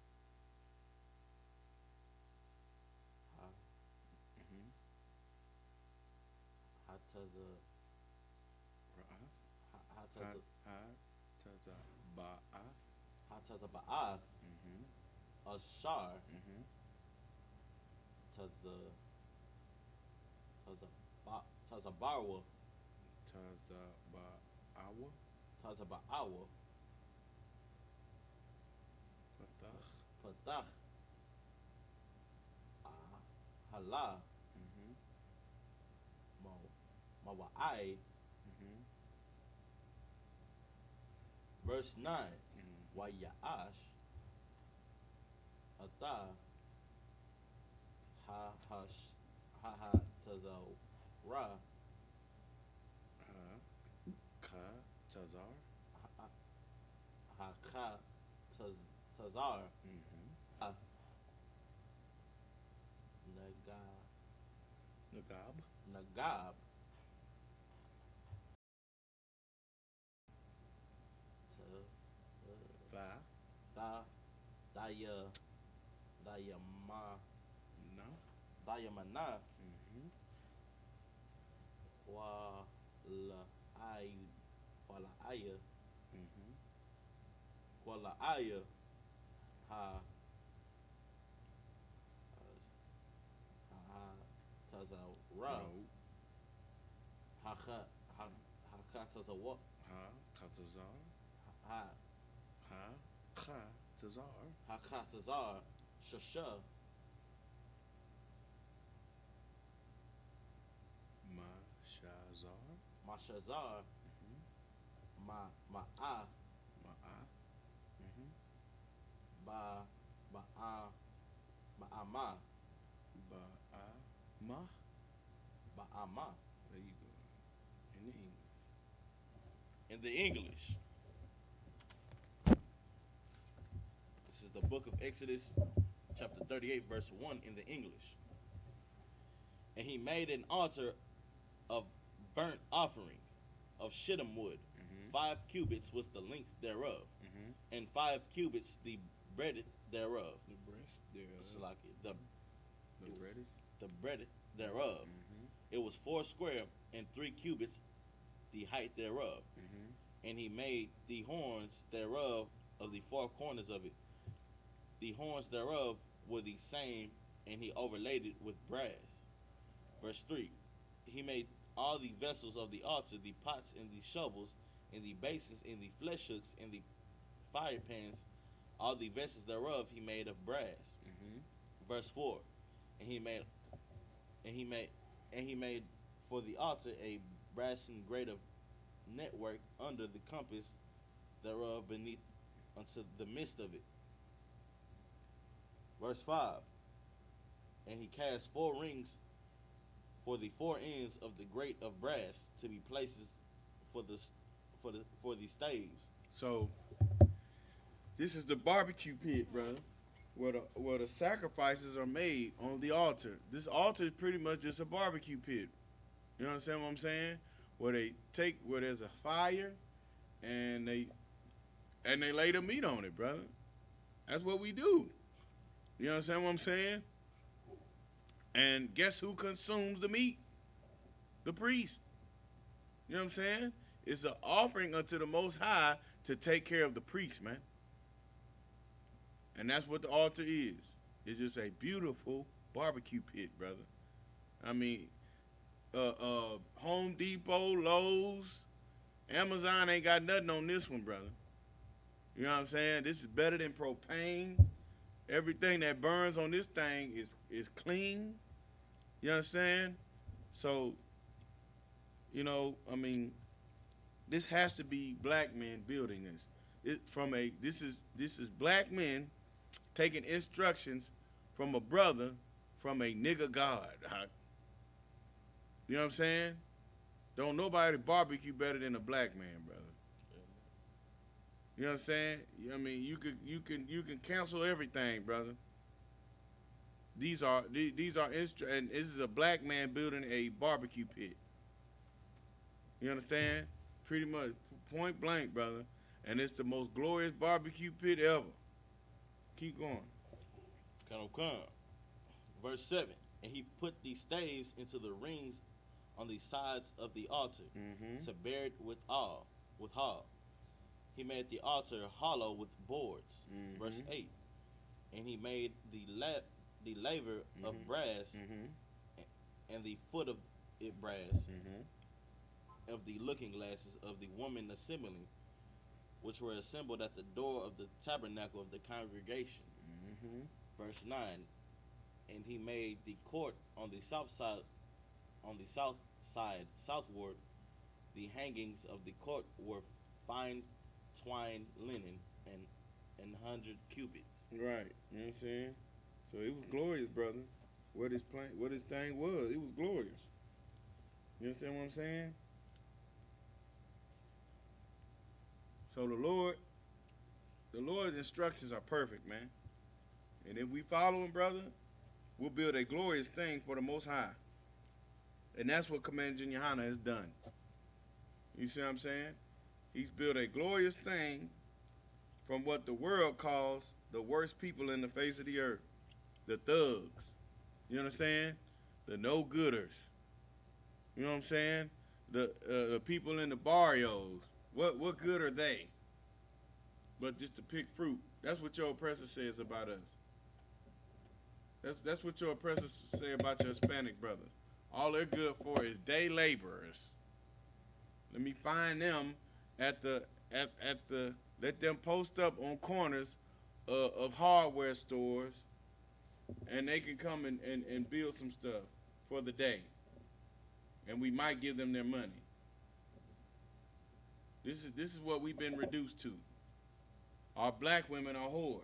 Mhm. Hataza, Ra'af. Ha Hataza, ha taza ba'af. Hatazaba'ath, Mhm. Ashar, Mhm. Taza, Tazabarwa, Taza ba'awa. Tazaba'awa, Patach. Patach, Hala, Mhm. Mawa'ai. Mhm. Verse 9. Mhm. Waya'ash, Ata, Ha Tazara, Ha ka tazar. Ha Tazar, Mhm. Nagab. Nagab, Fa. Tha, Dayama, Na. Dayamana, Mhm. Wala'ay, Wala'aya, Mhm. Wala'aya, Ha, Ha Tazara, No. Ha Tazawa, Ha katazar. Ha Ha ka tazar. Hakatazar, Shasha, Ma shazar. Mashazar, Mhm. Ma'a, Ma'a. Mhm. Ba, Ba'a, Ba'ama, Ba'a ma. Ba'ama. There you go. In the English. In the English, this is the book of Exodus, chapter 38, verse 1 in the English. And he made an altar of burnt offering of shittim wood. Mhm. 5 cubits was the length thereof, Mhm. and 5 cubits the breadth thereof. The breast It's thereof. like the The it was bread is. the breadth thereof. Mhm. It was 4 square and 3 cubits the height thereof. Mhm. And he made the horns thereof of the four corners of it. The horns thereof were the same, and he overlaid it with brass. Verse 3. He made all the vessels of the altar, the pots and the shovels, and the basins, and the flesh hooks, and the fire pans, all the vessels thereof he made of brass. Mm-hmm. Verse 4. And he made and he made and he made for the altar a brassen grate of network under the compass thereof beneath unto the midst of it. Verse 5. And he cast four rings for the four ends of the grate of brass to be places for the staves. So this is the barbecue pit, brother, where the sacrifices are made on the altar. This altar is pretty much just a barbecue pit. You understand what I'm saying? Where there's a fire, and they lay the meat on it, brother. That's what we do. You understand what I'm saying? And guess who consumes the meat? The priest. You know what I'm saying? It's an offering unto the Most High to take care of the priest, man. And that's what the altar is. It's just a beautiful barbecue pit, brother. I mean, Home Depot, Lowe's, Amazon ain't got nothing on this one, brother. You know what I'm saying? This is better than propane. Everything that burns on this thing is clean. You understand? So, you know, I mean, this has to be black men building this. This is black men taking instructions from a brother from a nigga god. You know what I'm saying? Don't nobody barbecue better than a black man, brother. You know what I'm saying? I mean, you can cancel everything, brother. These are and this is a black man building a barbecue pit. You understand? Pretty much point blank, brother. And it's the most glorious barbecue pit ever. Keep going. Come. Verse 7. And he put the staves into the rings on the sides of the altar to bear it with all. He made the altar hollow with boards. Verse 8. And he made the laver of brass and the foot of it brass of the looking glasses of the woman assembling, which were assembled at the door of the tabernacle of the congregation. Verse 9. And he made the court on the south side, southward. The hangings of the court were fine twined linen and 100 cubits. Right. You know what I'm saying? So it was glorious, brother. What his thing was, it was glorious. You understand what I'm saying? So the Lord's instructions are perfect, man. And if we follow him, brother, we'll build a glorious thing for the Most High. And that's what Commander Junior has done. You see what I'm saying? He's built a glorious thing from what the world calls the worst people in the face of the earth. The thugs. You understand? The no-gooders. You know what I'm saying? The people in the barrios. What good are they? But just to pick fruit. That's what your oppressor says about us. That's what your oppressors say about your Hispanic brothers. All they're good for is day laborers. Let me find them at the let them post up on corners of hardware stores, and they can come and build some stuff for the day. And we might give them their money. This is what we've been reduced to. Our black women are whores.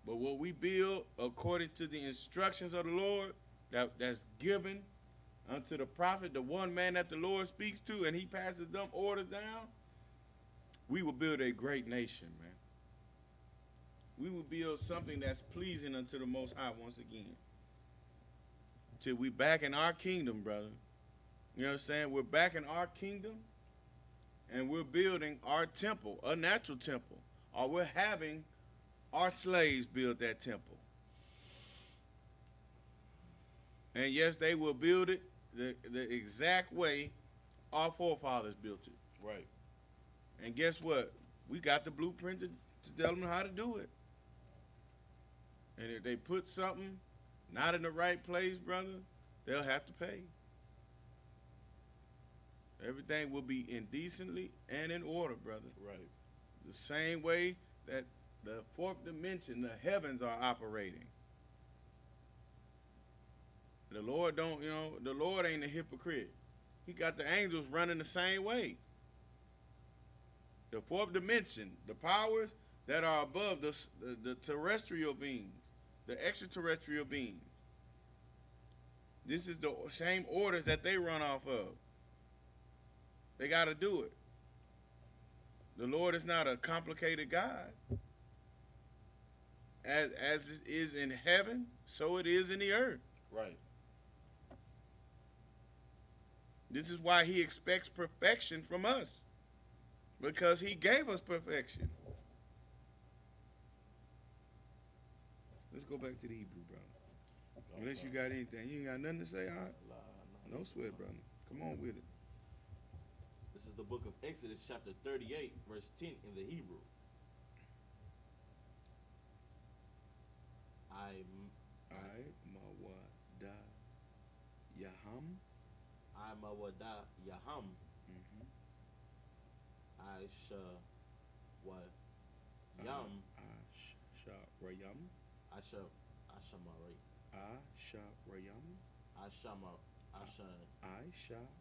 But what we build according to the instructions of the Lord that's given unto the prophet, the one man that the Lord speaks to, and he passes them orders down, we will build a great nation, man. We will build something that's pleasing unto the Most High once again. Till we back in our kingdom, brother. You understand? We're back in our kingdom, and we're building our temple, a natural temple. Or we're having our slaves build that temple. And yes, they will build it the exact way our forefathers built it. Right. And guess what? We got the blueprint to tell them how to do it. And if they put something not in the right place, brother, they'll have to pay. Everything will be indecently and in order, brother. Right. The same way that the fourth dimension, the heavens are operating. The Lord don't, the Lord ain't a hypocrite. He got the angels running the same way. The fourth dimension, the powers that are above the terrestrial beings, the extraterrestrial beings. This is the same orders that they run off of. They got to do it. The Lord is not a complicated God. As it is in heaven, so it is in the earth. Right. This is why he expects perfection from us. Because he gave us perfection. Let's go back to the Hebrew, brother. Unless you got anything. You ain't got nothing to say, all right? No sweat, brother. Come on with it. This is the book of Exodus, chapter 38, verse 10 in the Hebrew. I mawada yaham. I mawada yaham. I sha wa yam. Rayam. I sha ashamari. Rayam. Ashama asha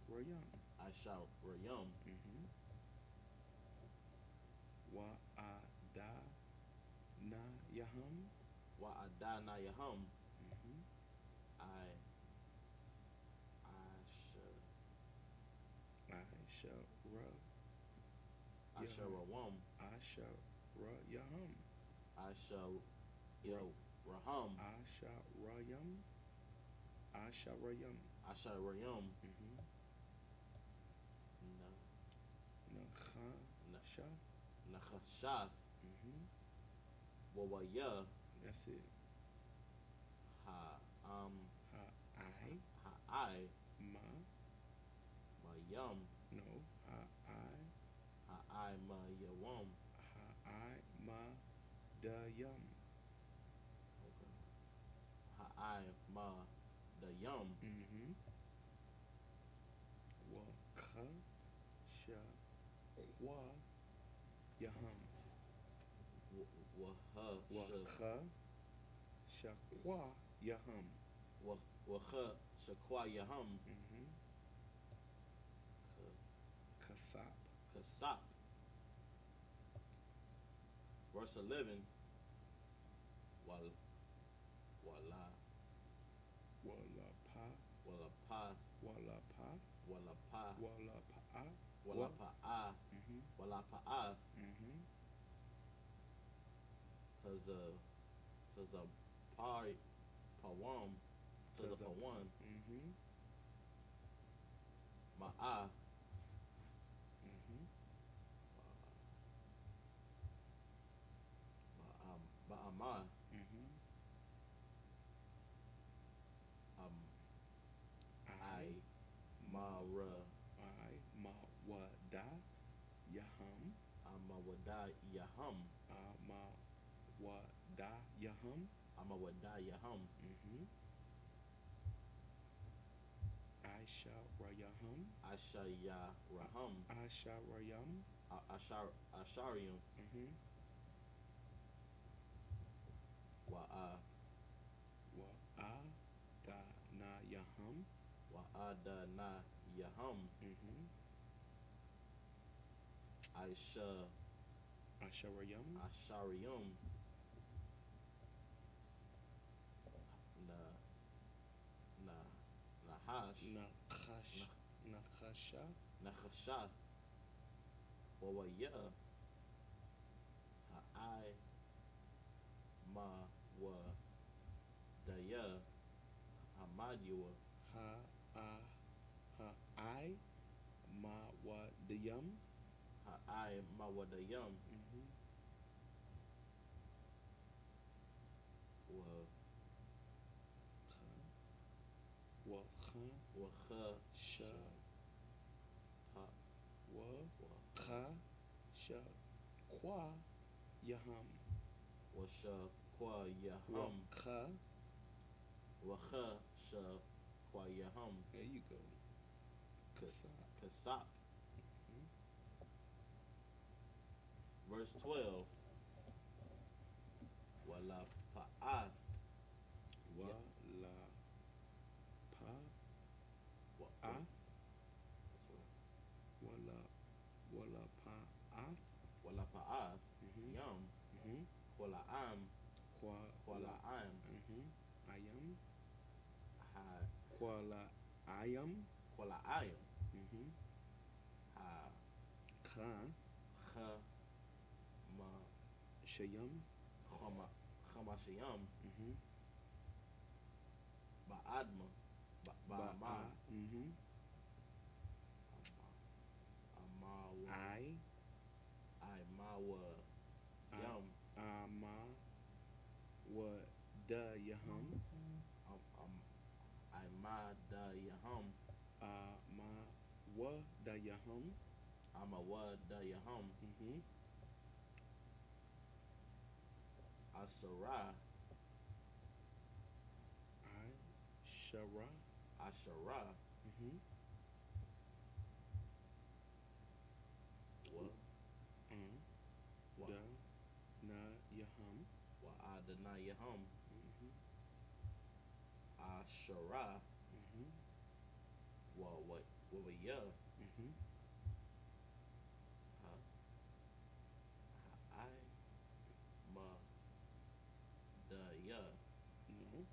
Rayam. asha rayam. Wa ada na yaham. Wa adana yaham. Asharawam. Asharayam. Asharaham. Asharayam. Asharayam. Nakhashath. Wawaya. That's it. I Mayam. No. I Mayawam. Dayam. Okay. I Madayam. Wakha sha wa yaham. Wakha shakwa yaham. Wakha shakwa yaham. Kasap. Kasap. Verse 11. Wala. Walapa. Walapa. Walapa. Walapa. Walapa. Walapa'a. Walapa'a. Taza Pawam. Taza Pawan. Ma'a. Ba'ama. I Mawada Yaham. Amawada Yaham. Amawada Yaham. Amawada Yaham. Aisha Rayaham. Ashaya Raham. Asharayam. Asharium. Wa'a. Wa'ada na Yaham. Wa'ada na Yaham. Asharayam. Asharium. Nahash. Nakhasha. Wawaya. Ha'ai. Ma wa daya. Hamadiwa. I Mawadayam. Ha'ai mawadayam. Wakha Wakha sha ha wa Kha sha kwa yaham. Washa kwa Wa yaham. kha. Wacha sha kwa yaham. There you go. Kasa. Kasap. Mhm. Verse 12. Wala pa'ath. Wa Yeah. la pa Wa, a. that's right. Wala pa a. Wala pa'ath. Mhm. Yam. Mhm. Wala am. Kwa Wala la. am. Mhm. Ayam. Ha. Kuala ayam. Wala ayam. Mhm. Ha. Kha Kha. Ma. shayam. Khama. Khama shayam. Mhm. Ba'adma. Ba'ama. Mhm. Amawa. I Imawa. Yam. ama wa da yaham. Imada yaham. Ma wa da yaham. Amawada yaham. Mhm. Asara. I shara. Ashara. Mhm. Wa. Wa. Da na yaham. Wa adana yaham. Mhm. Ashara. Mhm. Wa ya. Mhm. Ha. I. Ma. Da ya. No.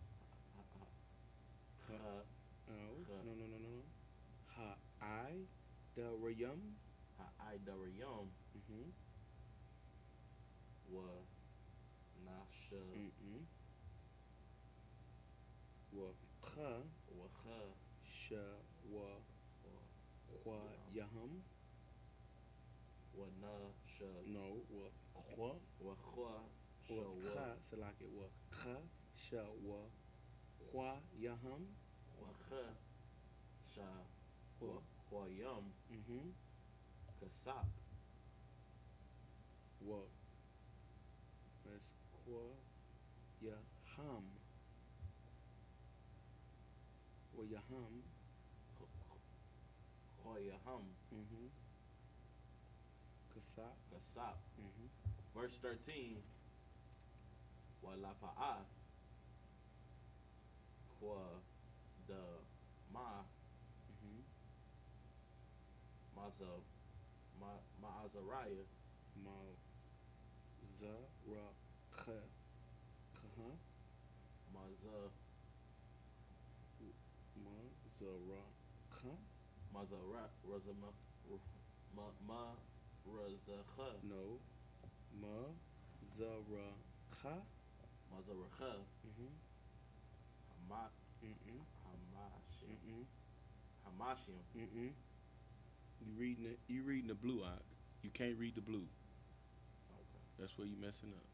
Ha. Ha. Ha. Oh. Ha. No. Ha I da rayam. Ha. I darayam. Mhm. Wa. Nasha. Mhm. Wa kha Wa kha. sha wa kwa yaham. Wa nasha. No. Wa kwa. Wa khwa. Wa Shawa. kha selake wa kha sha wa kwa yaham. Wa kha. Sha. Wa. Wa yam. Mhm. Kasap. Wa that's kwa yaham. Wa yaham. Khoyaham. Mhm. Kasa. Kasap. Mhm. Verse 13. Walapa'ath. Kwa the ma. Mhm. Ma'azariah. Ma za ra kha kha. Maza. Ma za ra kha. Mazara. Razama. Ma. Razakha. No. Ma za ra kha. Mazaracha. Mhm. Hama. Mhm. Hamashim. Mhm. Hamashim. Mhm. You reading it? You reading the blue eye? You can't read the blue. Okay. That's where you messing up.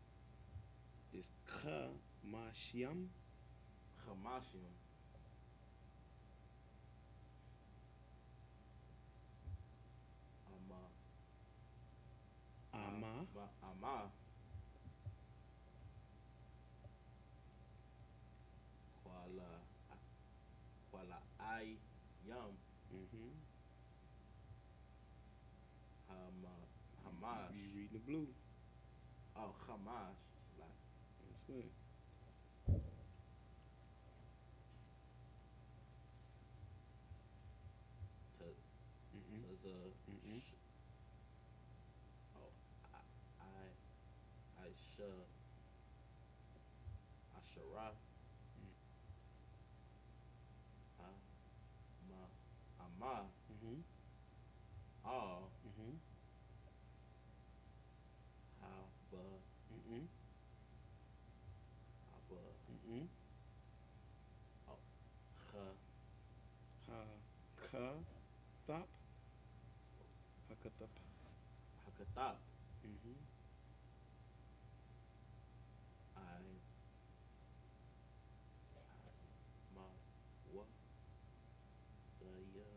It's kha mashiam. Hamashim. Ama. Ama. Ama. Kuala. Kuala I. Yam. Mhm. Hamash. You reading the blue? Oh, Hamash. Like, That's it. to, Mhm. to Mhm. oh, I Ashara. Ama. Mhm. All. Mhm. Haba. Mhm. Haba. Mhm. Oh, Ha. Ha ka thop. Hakathop. Hakatap. Mhm. Ma. Wa. Da. Ya.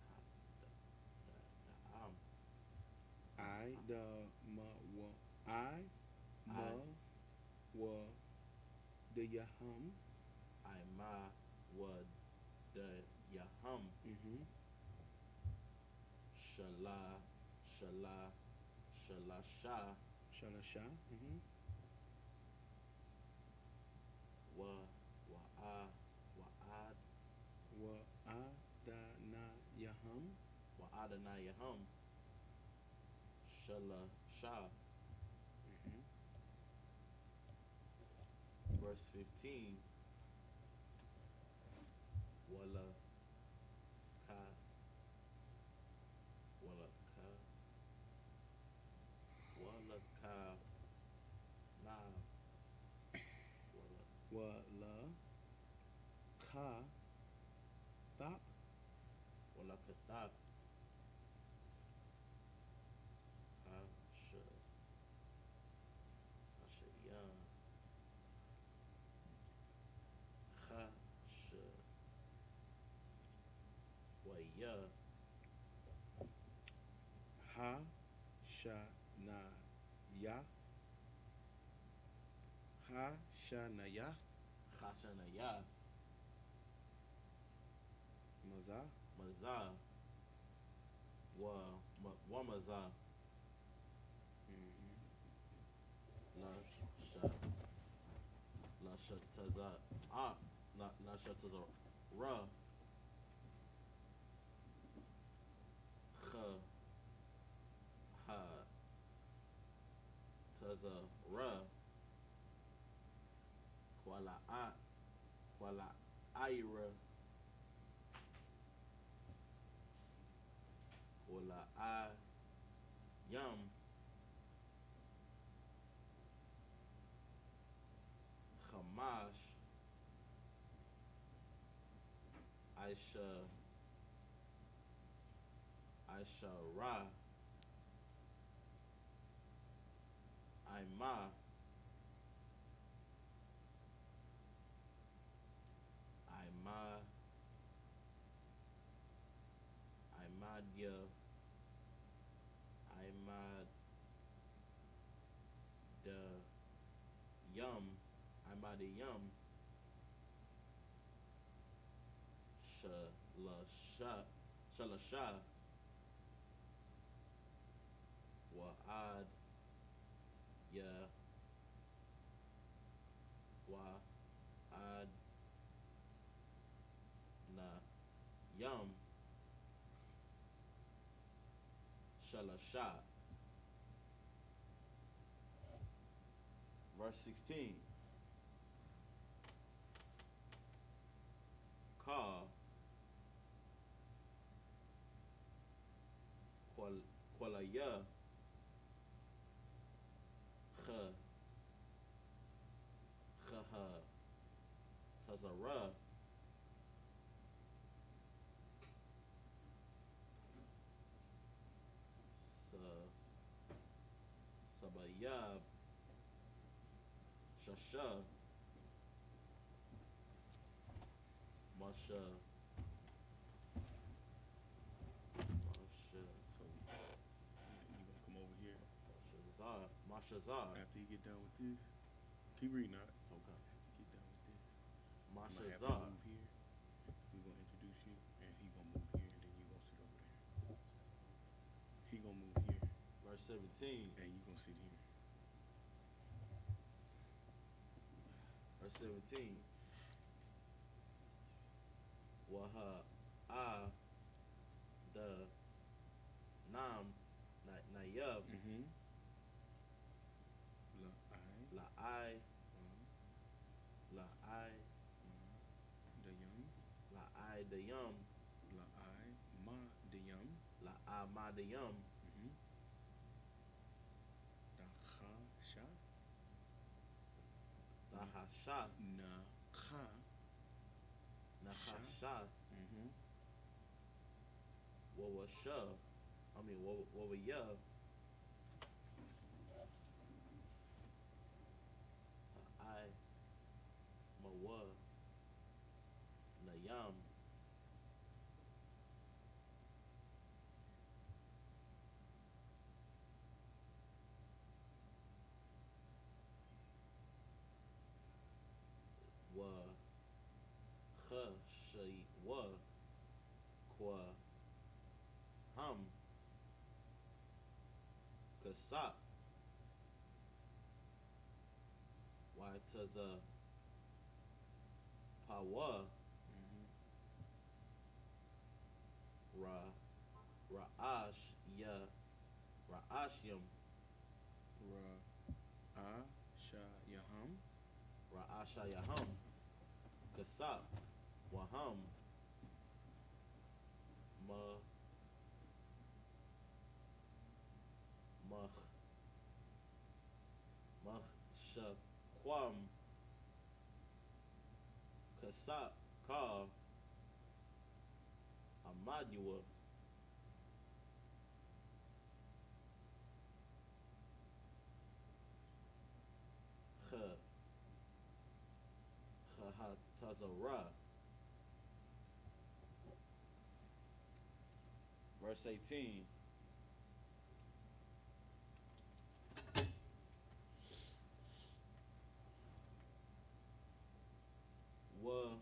Ha. Da. Am. the ma wa I ma wa the yaham. I ma wa the yaham. Mm-hmm. Shala shala shala sha Shalasha. Mm-hmm. wa wa a wa ad Wa a da na yaham. wa adana yaham. Shala sha. Mm-hmm. Verse 15. Wala ka wala ka wala ka na wala Wa la ka tap. wala katab ha sha ya ha sha wa ya Ha sha na ya. Ha sha na ya. khashana ya Maza. maza wa maza Mm-hmm. la sha la sha taza la sha taza ra kha ha taza ra kwala ira wala I yam Hamash Aisha Aisha Ra Ima Ima Imadia Imad the Yum Imadi Yum Shalasha Shalasha Wa'ad Ya Wa'ad Na Yum Shalasha. Verse 16. Ka Kwalaya Kha Khaha Tazara Sa Sabayab Shasha Masha Masha So you gonna come over here Mashazar Mashazar after you get done with this. Keep reading out. Okay. After you get done with this, I'm gonna have him Mashazar move here. We're gonna introduce you, and he gonna move here, and then you gonna sit over there. He gonna move here, verse 17 and you gonna sit here. verse 17 Waha a the nam nayab Mm-hmm. la I la I The yum. la I the yum La I ma the yum. la I ma the yum Mm-hmm. Da kha sha. la hasha Na kha. na Sha. hasha Mm-hmm. wa wa sha I mean wa ya I ma wa na yum wa kwa ham kasap wataza pawa Mm-hmm. ra ra'ash ya ra'ashyam Yaham. ra'asha yaham kasap waham ma mah mah shakwam kasap ka amadua kha khahatazara. Verse 18. Wa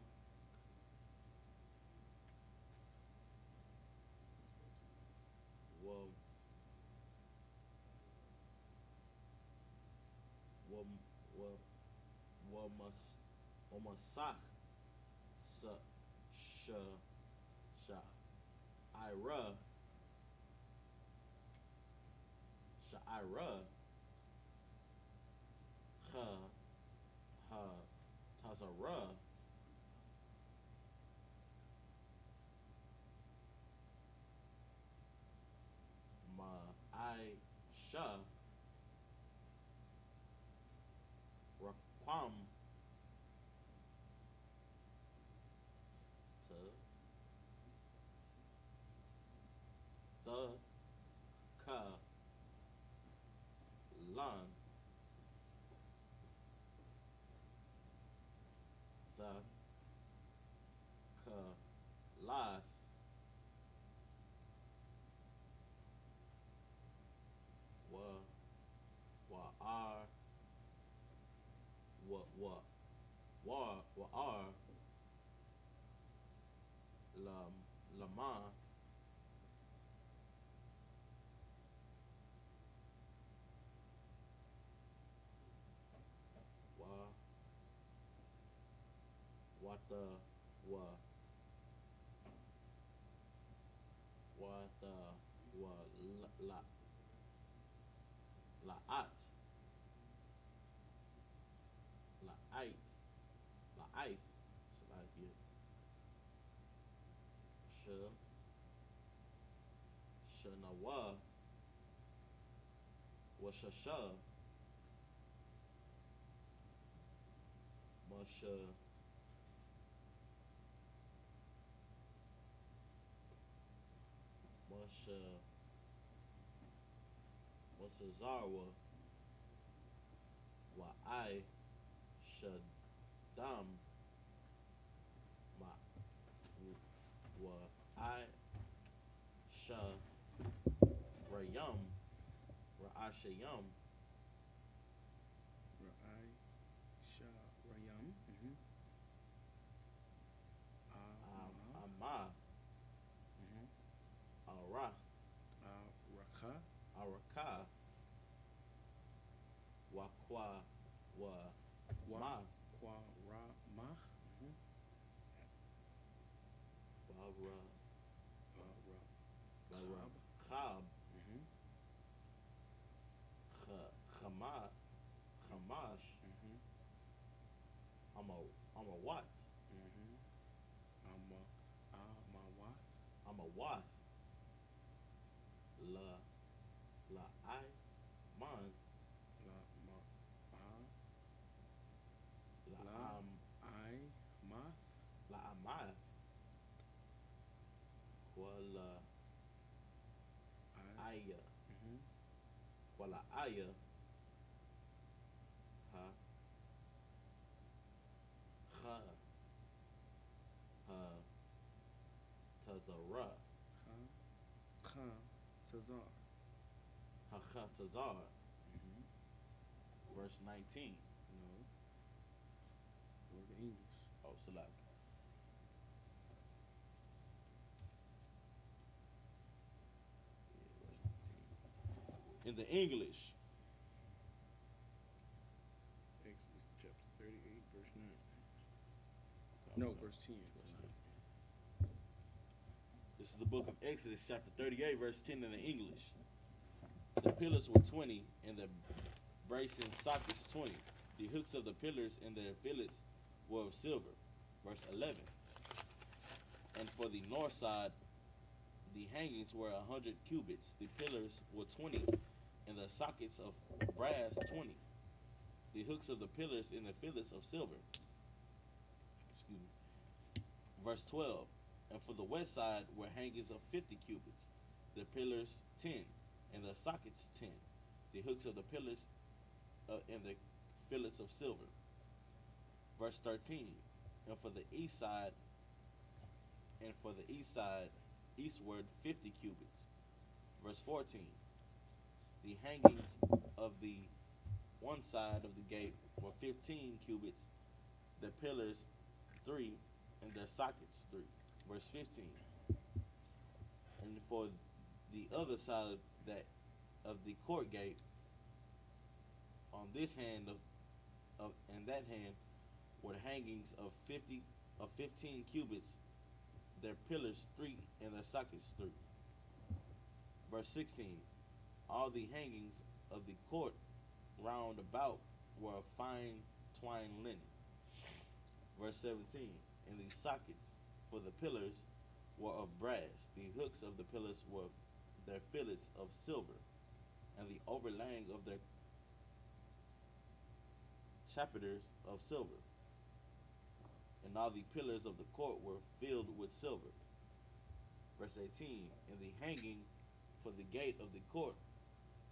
wa wa wa wa mas wa masach sa sha sha ira sha ira kha ha tazara ma I sha raquam to the ka lan the ka life wa wa are wa are lam lama wa wata wa wata wa la at la ait la aif Salakia sh shanawa wa shasha masha masha masazarwa wa I shadam ma wa I sha rayam ra'ashayam Ra'ai Sha Rayam. Mm-hmm. Ama. ama Mm-hmm. ara Raka. araka wakwa wa Wa. ma Kwa Ra Ma. Mm-hmm. wara wara Kab. khab Mm-hmm. khama khamash Mm-hmm. I'm a what Mm-hmm. Amawa. I'm a what la la I man La Ma. la La I Ma. la amath kwa la I. aya Mm-hmm. kwa la aya ha ha ha tazara Ha. Kha. Tazar. ha ha tazar Mm-hmm. verse 19 No. Go to English. oh select in the English. Exodus chapter 38, verse 9. No, verse 10. This is the book of Exodus, chapter 38, verse 10 in the English. The pillars were 20, and the bracing sockets 20. The hooks of the pillars and their fillets were of silver. Verse 11. And for the north side, the hangings were 100 cubits. The pillars were 20, and the sockets of brass 20. The hooks of the pillars and the fillets of silver. Excuse me. Verse 12. And for the west side were hangings of 50 cubits. The pillars 10, and the sockets 10. The hooks of the pillars and the fillets of silver. Verse 13. And for the east side, eastward 50 cubits. Verse 14. The hangings of the one side of the gate were 15 cubits, the pillars 3, and their sockets 3. Verse 15. And for the other side of the court gate, on this hand and that hand were hangings of 15 cubits, their pillars 3 and their sockets 3. Verse 16. All the hangings of the court round about were of fine twined linen. Verse 17. And the sockets for the pillars were of brass. The hooks of the pillars were their fillets of silver, and the overlaying of their chapiters of silver. And all the pillars of the court were filled with silver. Verse 18. And the hanging for the gate of the court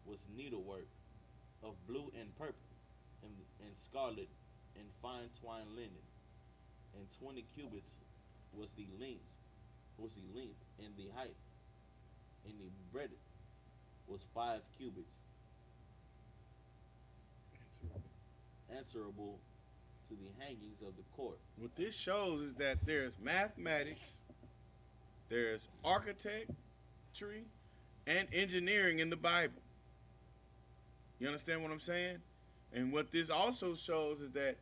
was needlework of blue and purple, and scarlet, and fine twined linen. And 20 cubits was the length, and the height, and the breadth was 5 cubits, answerable to the hangings of the court. What this shows is that there's mathematics, there's architecture, and engineering in the Bible. You understand what I'm saying? And what this also shows is that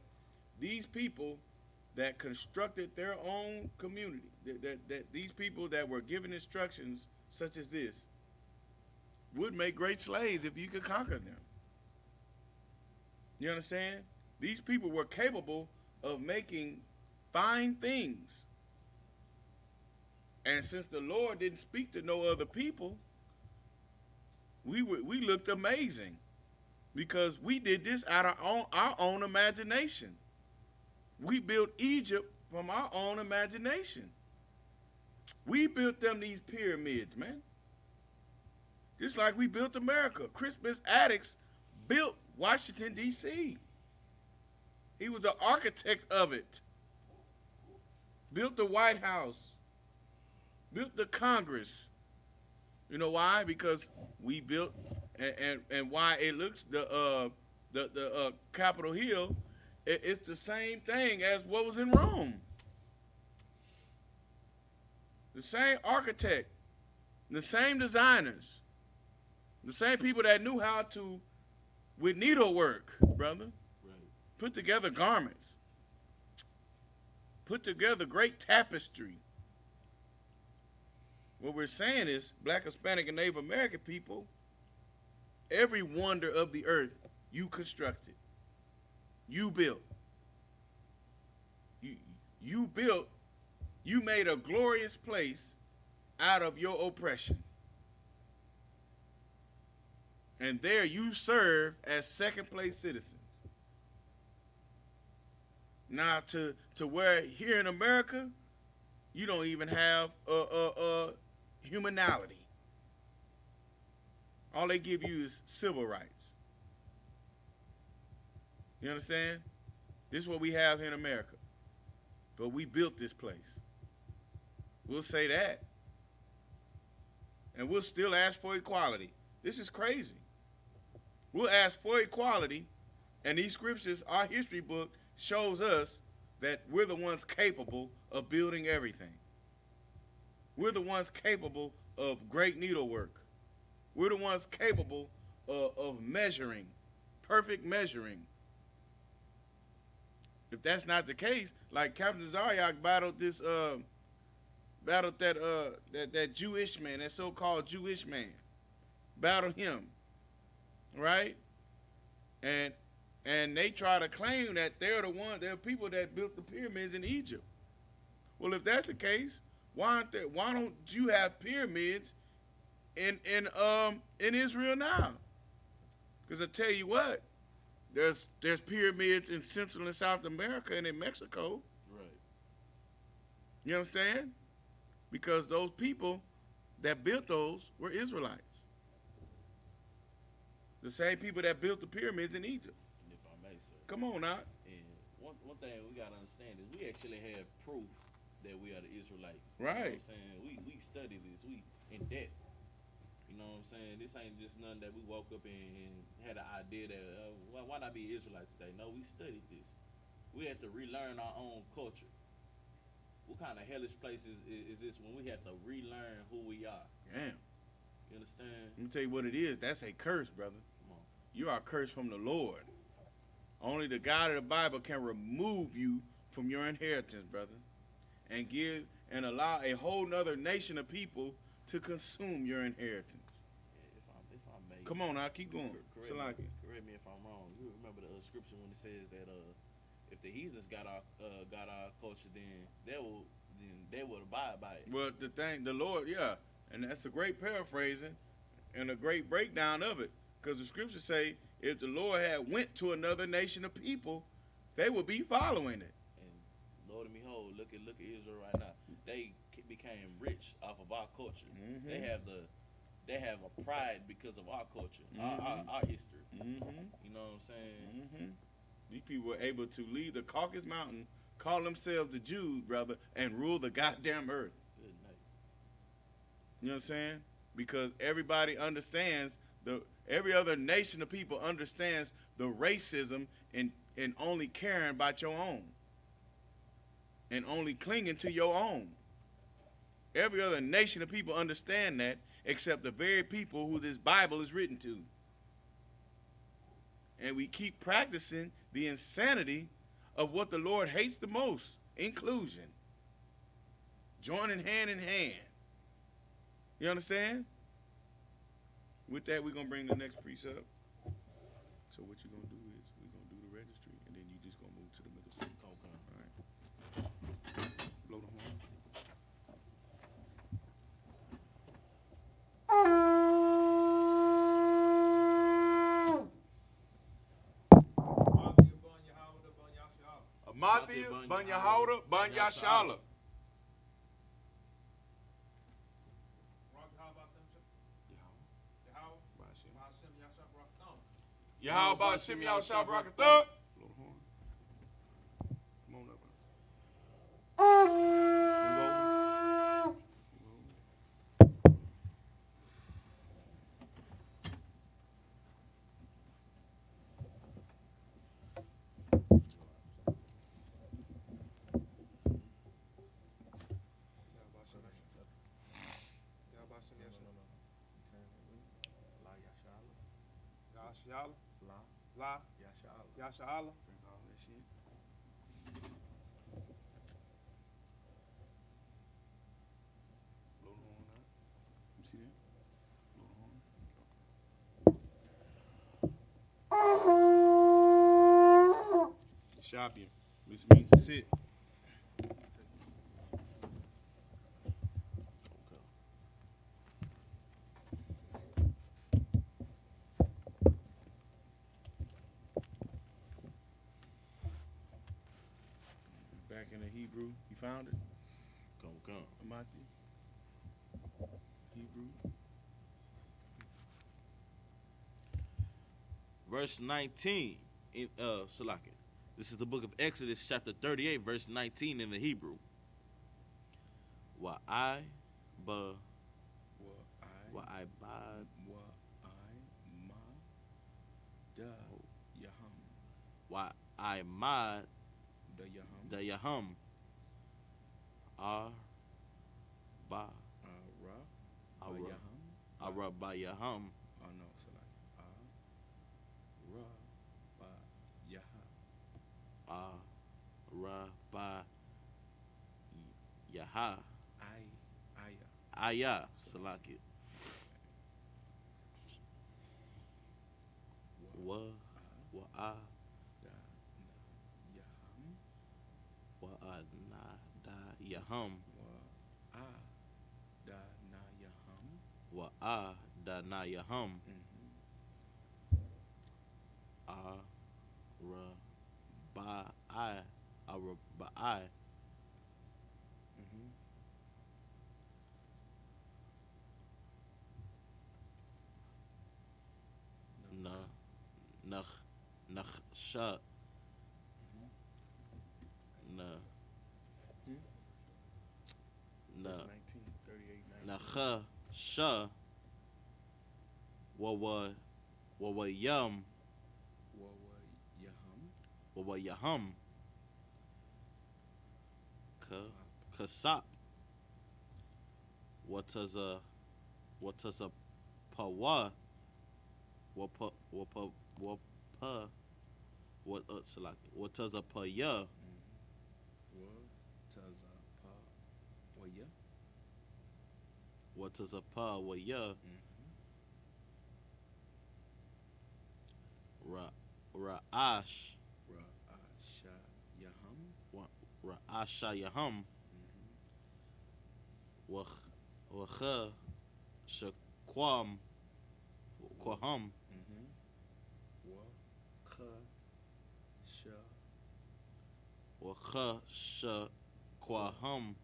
these people that constructed their own community, that these people that were given instructions such as this, would make great slaves if you could conquer them. You understand? These people were capable of making fine things. And since the Lord didn't speak to no other people, we looked amazing, because we did this out of our own imagination. We built Egypt from our own imagination. We built them these pyramids, man. Just like we built America. Crispus Attucks built Washington, D.C. He was the architect of it. Built the White House. Built the Congress. You know why? Because we built, and why it looks the Capitol Hill, it's the same thing as what was in Rome. The same architect, the same designers, the same people that knew how to, with needlework, brother, Right. put together garments, put together great tapestry. What we're saying is, Black, Hispanic, and Native American people, every wonder of the earth, you constructed. You built. You built. You made a glorious place out of your oppression. And there you serve as second place citizens. Now to where here in America, you don't even have humanality. All they give you is civil rights. You understand? This is what we have here in America. But we built this place. We'll say that. And we'll still ask for equality. This is crazy. We'll ask for equality, and these scriptures, our history book, shows us that we're the ones capable of building everything. We're the ones capable of great needlework. We're the ones capable of measuring, perfect measuring. If that's not the case, like Captain Zaryak battled that Jewish man, that so-called Jewish man, battled him, right? And they try to claim that they're people that built the pyramids in Egypt. Well, if that's the case, why don't you have pyramids in Israel now? Because I tell you what, there's pyramids in Central and South America and in Mexico. Right. You understand? Because those people that built those were Israelites. The same people that built the pyramids in Egypt. And if I may, sir. Come on now. And one thing we gotta understand is we actually have proof that we are the Israelites. Right. You know what I'm saying? We study this. We in depth. You know what I'm saying? This ain't just nothing that we woke up and had an idea that why not be Israelites today? No, we studied this. We have to relearn our own culture. What kind of hellish place is this when we have to relearn who we are? Damn. You understand? Let me tell you what it is. That's a curse, brother. Come on. You are cursed from the Lord. Only the God of the Bible can remove you from your inheritance, brother, and allow a whole nother nation of people to consume your inheritance. If I may. Come on now, keep going. Correct me if I'm wrong. You remember the scripture when it says that if the heathens got our culture, then they will abide by it. Well, the Lord, yeah, and that's a great paraphrasing and a great breakdown of it, because the scriptures say if the Lord had went to another nation of people, they would be following it. And Lord and behold, look at Israel right now. They became rich off of our culture. Mm-hmm. They have a pride because of our culture, Mm-hmm. our history. Mm-hmm. You know what I'm saying? Mm-hmm. These people were able to leave the Caucasus Mountain, call themselves the Jews, brother, and rule the goddamn earth. Good night. You know what I'm saying? Because everybody understands, every other nation of people understands the racism and only caring about your own. And only clinging to your own. Every other nation of people understand that, except the very people who this Bible is written to. And we keep practicing the insanity of what the Lord hates the most, inclusion. Joining hand in hand. You understand? With that, we're going to bring the next precept. So what you're going to do is, we're going to do the registry, and then you're just going to move to the middle seat. Okay. All right. Blow the horn. Matthew, Ban Yehoda, Ban Yashala. Yahweh Ba'Shem Yahshua Barakatah. Blow the horn. Come on up. Move over. Yashala, La, Yashala. Bring all that shit. Blow the horn out. You see that? Blow the horn. Shabim, which means to sit. Back in the Hebrew, you found it? Come. Matthew? Hebrew? Verse 19 in Salakia. This is the book of Exodus, chapter 38, verse 19 in the Hebrew. Wa'ai ba Wa'ai ba ma da yaham. Wa'ai ma Da yaham. da yaham ar ba Ara. Ara. Yaham. ara ba yaham Oh no, so like Ra ba yaha Aya. aya salaki wa wa a Da yaham. wa a na da yaham Wa a da na yaham. wa a da na yaham a ra ba I a ra ba I na nach nach sha na na 1938. na kha sha wa yum Wa yaham. wa yahum ka kasap what is a pawa what select what is a pa ya Wa taza pa. Wa ya. what is a pa wa ya ra ash Ra asha yaham. ra asha yahum wa kha shakwam kwahum Wa kha sha wa kha shakwahum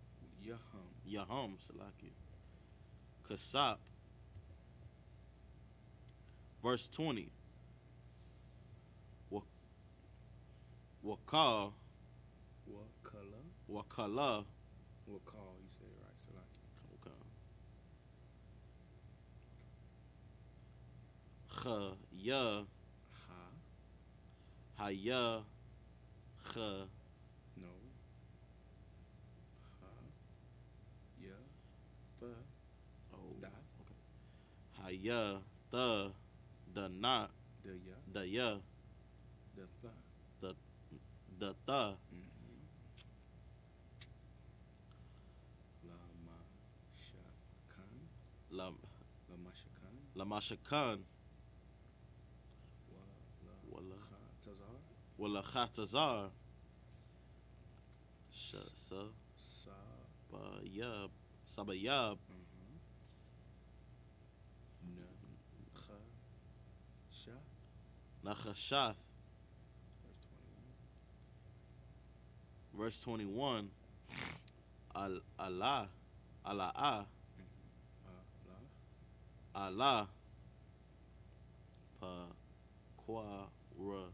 yaham. yahum select kasap verse 20 Waka Wa kala. wakala Wa call. You said it right. Salaki. kha ya Ha. haya kha No. Ha. Ya. Fa. oh Da. haya the na Da ya. the ya Da tha. the ta Lama shakan. la Lama shakan. la mashakan Wa wala kha tazar. wala khatazar sa Sa. bayab sabayab Na. Kha. Sha. nakhashath Verse 21. verse 21 Allah Allah Allah. Allah pa kwa ra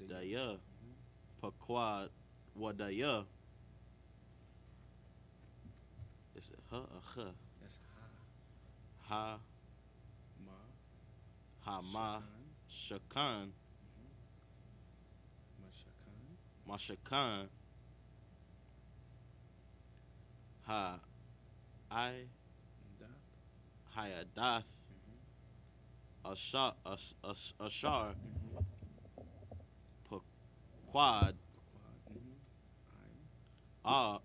daya pa kwa wadaya is it ha or kha That's ha. ha Ma. ha ma Shakan. shakan Ma shakan. mashakan ha I Da. hayadath ashar pa quad Quad. I'll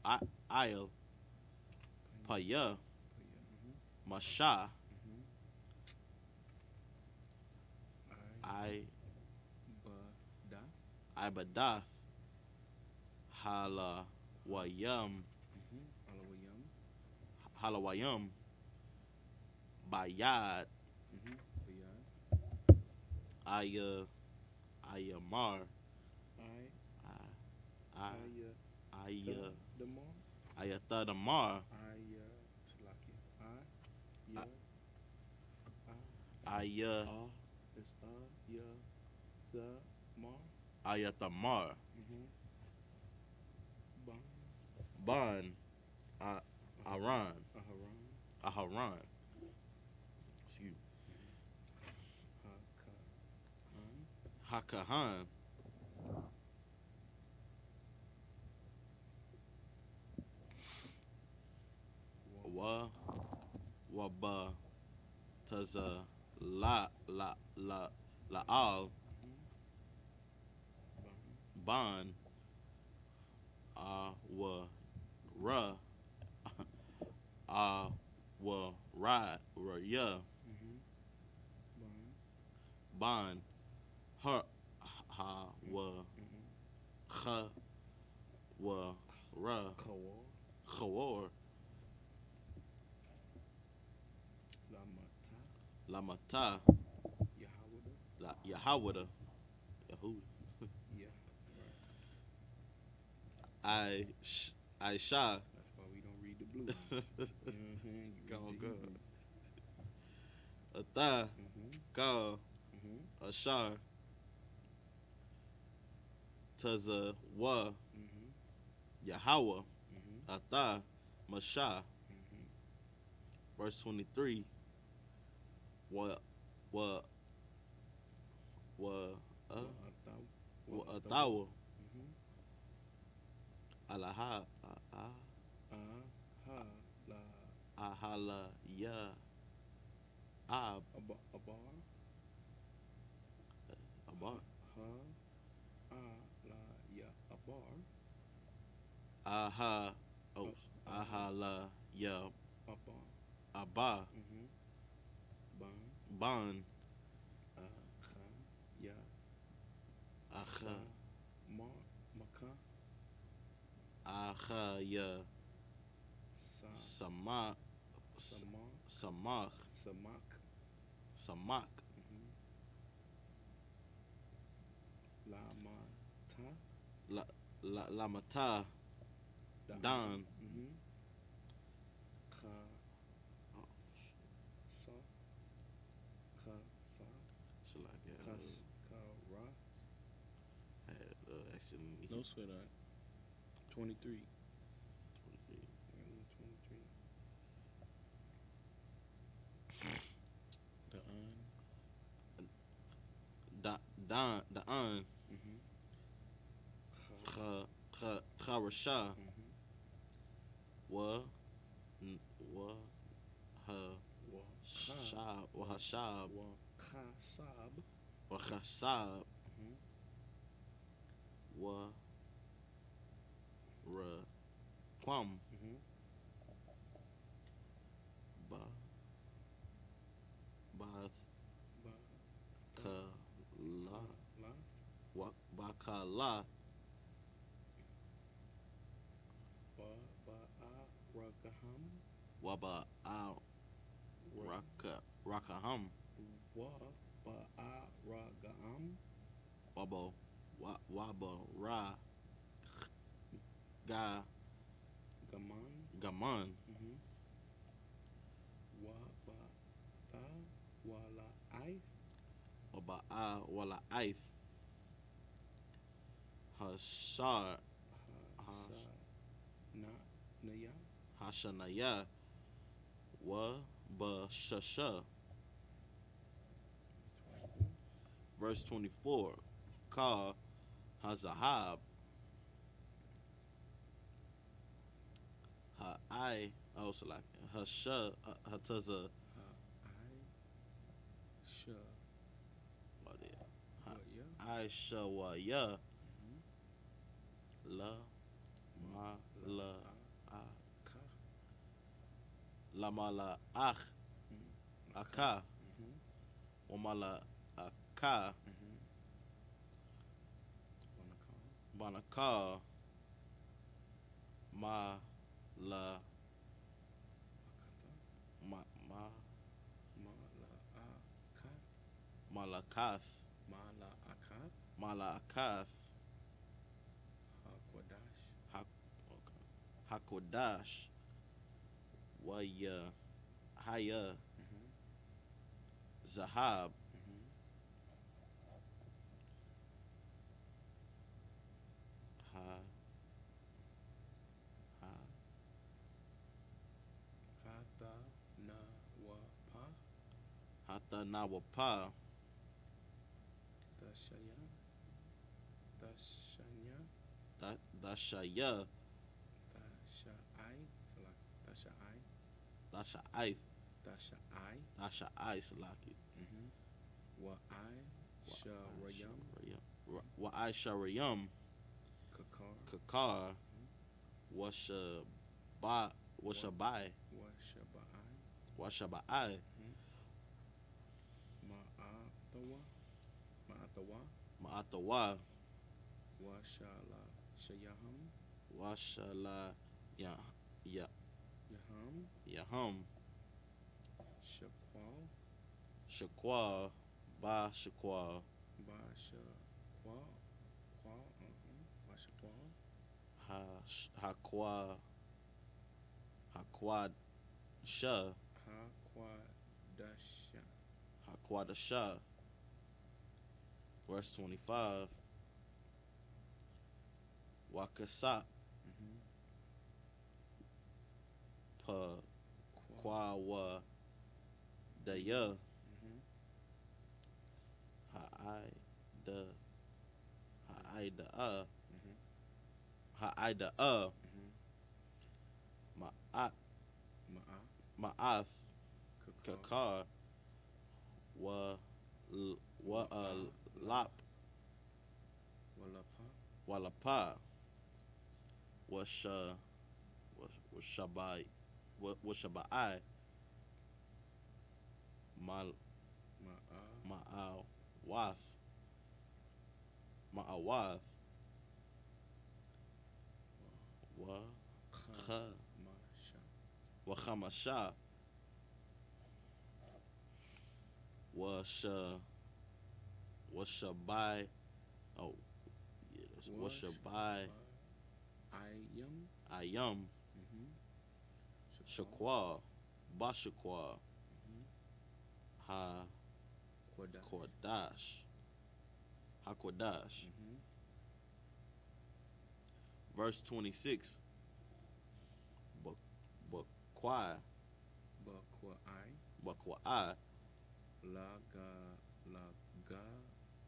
pa ya masha I Ba. Da. ibadath hala wayam Alawayam. halawayam bayad Bayad. ayamar Aya. aya Damar. ayatadamar Aya. Salaki. Ya. aya It's ya. The. Mar. ayatamar Ban. ban aran Aharan. aharan excuse Haka. Han. hakahan wa ba taza la al Ban. Ban, wa ra, wa ra, ya, Bond. ban, ha, wa, kha, wa, ra, Kawar. khawar, Lamata. lamata, Yahawada. yahawada, yahuda, Yeah. Right. Aisha, That's why we don't read the blue. You know what I'm saying? You Go read the good. Hebrew. Ata, Ka, Mm-hmm. Ashar, Taza, Wa, Mm-hmm. Yahweh, Mm-hmm. Ata, Masha. Mm-hmm. Verse 23. Wa, wa, wa, wa, Atawa, Mm-hmm. Alaha, Ha la Ahala, Ya, Ab, abar. Abar, Ha la ya abar. Aha, oh, Aha. Ahala, Ya, Abar. Abba, Mm-hmm. Ban. Ban, Kha ya Acha, maka Acha, Ya, sa Sama, sama Samach, samak. Samak, Mm-hmm. Lamata. Lamata, Dan, Mm-hmm. Kha sa kha sa Shalakia, kara. actually, No sweat on 23. 23. The Da'an, Mm-hmm. Kha. Kharasha, Mm-hmm. wa, wa, ha, Wa kha. shab, wa hashab, Wa khasab. wa khasab, Mm-hmm. wa, ra, kwam, Mm-hmm. ba, ba, Ba ka, la, la. wa, ba, ka, la, Ba a rakaham. wa, ba, a, rakaham, Wa ba a ragam. wa, ba, ba, ra, ga, Gaman. gaman, Mm-hmm. Wa ba ta wala I. wa, ba, a, wala, aif, hashar, Ha sa na naya. hashanaya, wa, ba, shasha. Verse 24. Ka, hazahab, ha, I, oh, so like, hasha, hataza, Ha I sha what is it? Ha, wa ya. I, sha, wa, ya, Mm-hmm. la, ma, la, a, Ka. la, ma, la, ach, aka, Mm-hmm. wa, ma, la, aka, Mm-hmm. banaka, ma, la, ma, Ma la akat. malakath, Ma la akat. malakath, Hakwadash. ha, okay, hakodash, wa, ya, haya, Mm-hmm. zahab, Mm-hmm. ha, ha, Hata na wa pa. hata nawapa, Tashaya. Tashanya. dashaya, Tashai. Salak. Tashai. dashaif, Tashai. dashai, salaki, Mm-hmm. Wa I sharayam. wa I sharayam, Kakar, Washabai, Washabai, Washabai. Washabai, Ma'atawa. Ma'atawa. Ma'atawa, Washala. Shayaham. Washala, Ya, Ya, Yaham. Yaham, Shakwal. Shaqua, Ba Shaqua, Bashakwal. Qual. Bashakwal. Haqua, Haqua Sha, Hakwadasha. Haqua Sha, verse 25, Wakasa, Pa, Kwa Wa, Daya, Ha'ai, Da, Ha'ai Da, Ha'ai Da, Ma'at, Ma'a. Ma'ath, Kakar. Kakar, Wa Lap, Walapa. Walapa, Washabai, Washabai, Ma'a. Ma'awath, Ma'awath, Masha. Wachamasha, Washabai, oh, yeah, Washabai, Ayam. Ayam, Shaqua, Bashaqua, Ha Kwadash. Hakodash. Verse 26. Bakwai, Bakwai. Bakwai, Laga.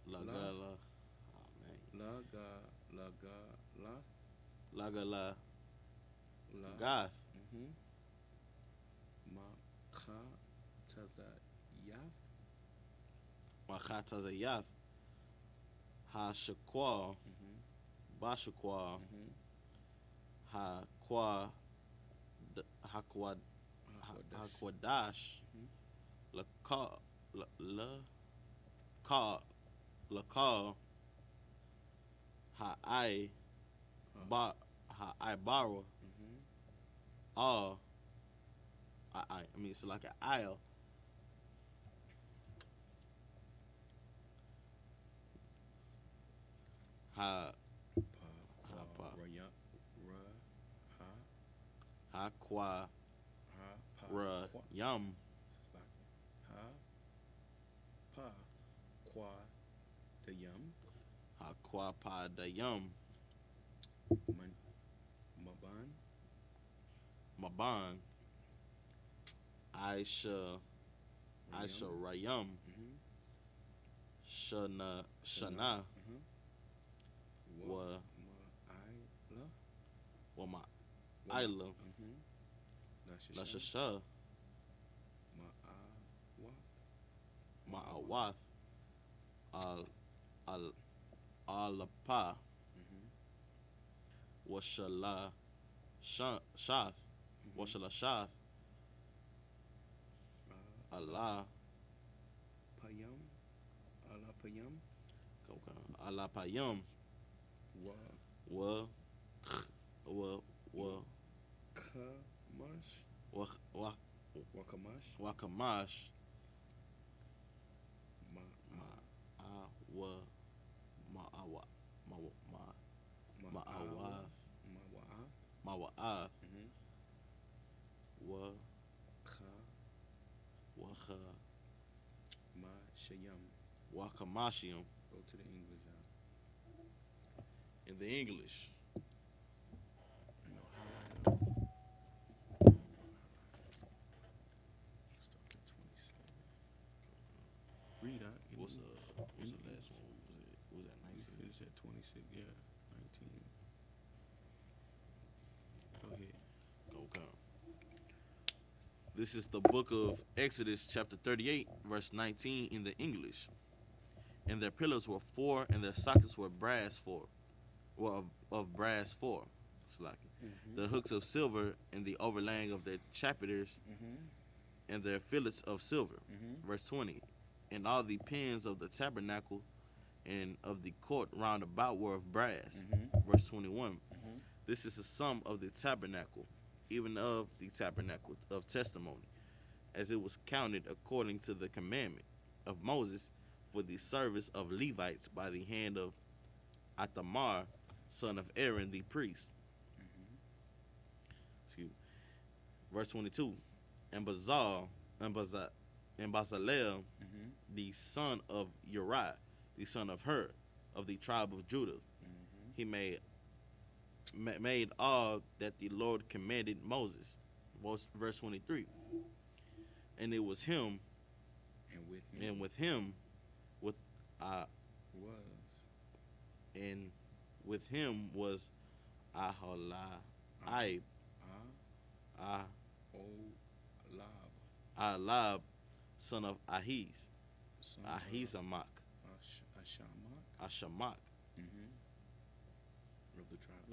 Lagala, Laga. Lath. Lagala, Gath, Makha. Tazayath. Machatazayath, Ha-Shaqua, Bashaqua, Ha-Qua, Hakwadash, Lakal, Ha-I, Ha-I-Bara, All, I mean, it's like an aisle. Ha Kwa Ra Yum Ha Kwa Pa Da Yum Maban Aisha Rayum Shana Wa Ma Isla Lashasha Ma'awath Alapa Washala Shath Washala Shath Allah Alapayum Wa Wakamash Ma'awath Wakamashium. Go to the English. In the English. Read out. What's the last one? Was that We 19? finished at 26. Yeah, 19. Go ahead. Okay. This is the book of Exodus, chapter 38, verse 19 in the English. And their pillars were 4, and their sockets were brass 4. well, of brass 4. Slaki. Mm-hmm. The hooks of silver and the overlaying of their chapiters Mm-hmm. and their fillets of silver. Mm-hmm. Verse 20. And all the pins of the tabernacle and of the court round about were of brass. Mm-hmm. Verse 21. Mm-hmm. This is the sum of the tabernacle, even of the tabernacle of testimony, as it was counted according to the commandment of Moses for the service of Levites by the hand of Ithamar, son of Aaron, the priest. Excuse me. Verse 22. And Bezalel, Mm-hmm. the son of Uriah, the son of Hur, of the tribe of Judah, Mm-hmm. he made all that the Lord commanded Moses. Verse 23. And it was him, And with him with was and with him was Aholiab, Ah Aholiab, son of Ahiz, son of Ahisamach, Ashamak. Ashamak, Mm-hmm.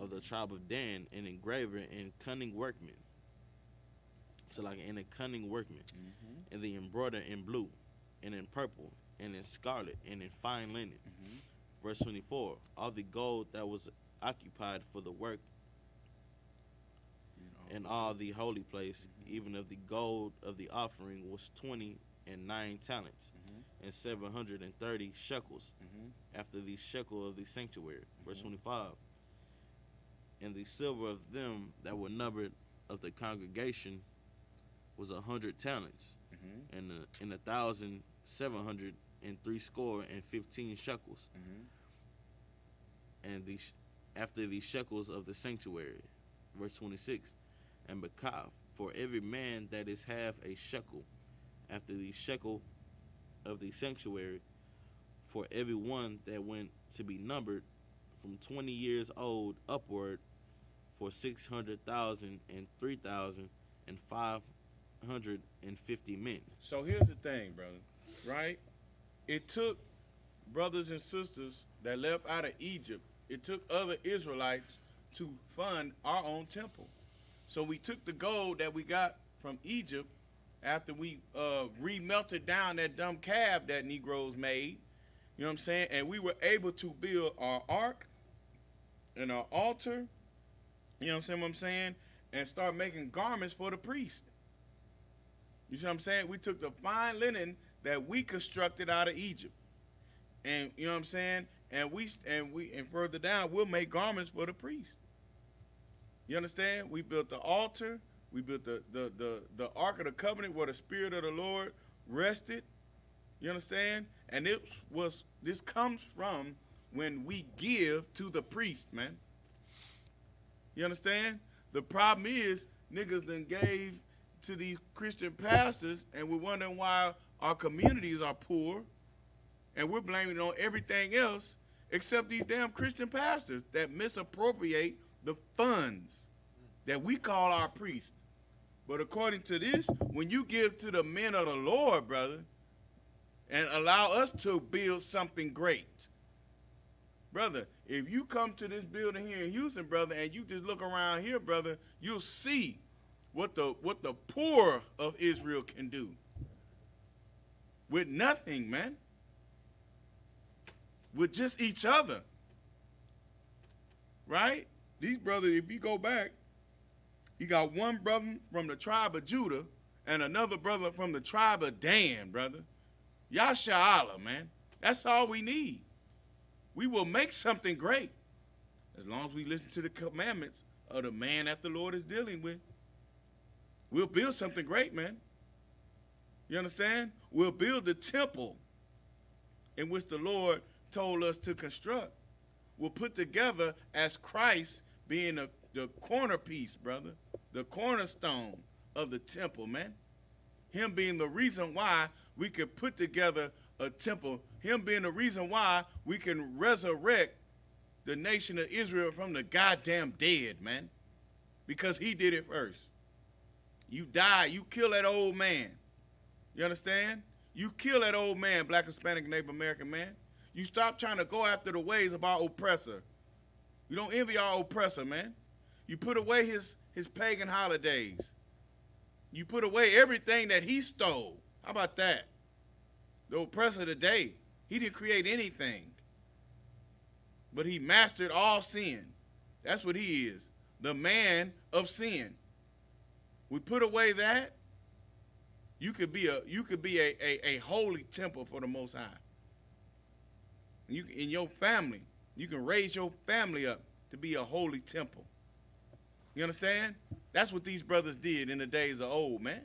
of the tribe of Dan, an engraver and cunning workman. So like in a cunning workman, Mm-hmm. and the embroider in blue, and in purple, and in scarlet, and in fine linen. Mm-hmm. Verse 24. All the gold that was occupied for the work in all the holy place, Mhm. even of the gold of the offering, was 29 talents, Mm-hmm. and 730 shekels, Mm-hmm. after the shekel of the sanctuary. Verse Mhm. 25. And the silver of them that were numbered of the congregation was 100 talents, Mm-hmm. and 1,703 shekels, Mm-hmm. and after the shekels of the sanctuary. Verse 26. And Bekaf, for every man that is half a shekel, after the shekel of the sanctuary, for every one that went to be numbered from 20 years old upward, for 600,000 and 3,550 men. So here's the thing, brother. Right? It took brothers and sisters that left out of Egypt. It took other Israelites to fund our own temple. So we took the gold that we got from Egypt after we remelted down that dumb calf that Negroes made. You know what I'm saying? And we were able to build our ark and our altar. You know what I'm saying? And start making garments for the priest. You see what I'm saying? We took the fine linen that we constructed out of Egypt. And you know what I'm saying? And further down we'll make garments for the priest. You understand? We built the altar. We built the Ark of the Covenant where the Spirit of the Lord rested. You understand? And this comes from when we give to the priest, man. You understand? The problem is niggas done gave to these Christian pastors, and we're wondering why our communities are poor, and we're blaming it on everything else except these damn Christian pastors that misappropriate the funds that we call our priests. But according to this, when you give to the men of the Lord, brother, and allow us to build something great, brother, if you come to this building here in Houston, brother, and you just look around here, brother, you'll see what the poor of Israel can do with nothing, man. With just each other. Right? These brothers, if you go back, you got one brother from the tribe of Judah and another brother from the tribe of Dan, brother. Yasha Allah, man. That's all we need. We will make something great as long as we listen to the commandments of the man that the Lord is dealing with. We'll build something great, man. You understand? We'll build the temple in which the Lord told us to construct. We'll put together as Christ being the corner piece, brother, the cornerstone of the temple, man. Him being the reason why we could put together a temple. Him being the reason why we can resurrect the nation of Israel from the goddamn dead, man. Because he did it first. You die, you kill that old man. You understand? You kill that old man, black, Hispanic, Native American man. You stop trying to go after the ways of our oppressor. You don't envy our oppressor, man. You put away his pagan holidays. You put away everything that he stole. How about that? The oppressor today, he didn't create anything. But he mastered all sin. That's what he is. The man of sin. We put away that, you could be a holy temple for the Most High. You in your family, you can raise your family up to be a holy temple. You understand? That's what these brothers did in the days of old, man.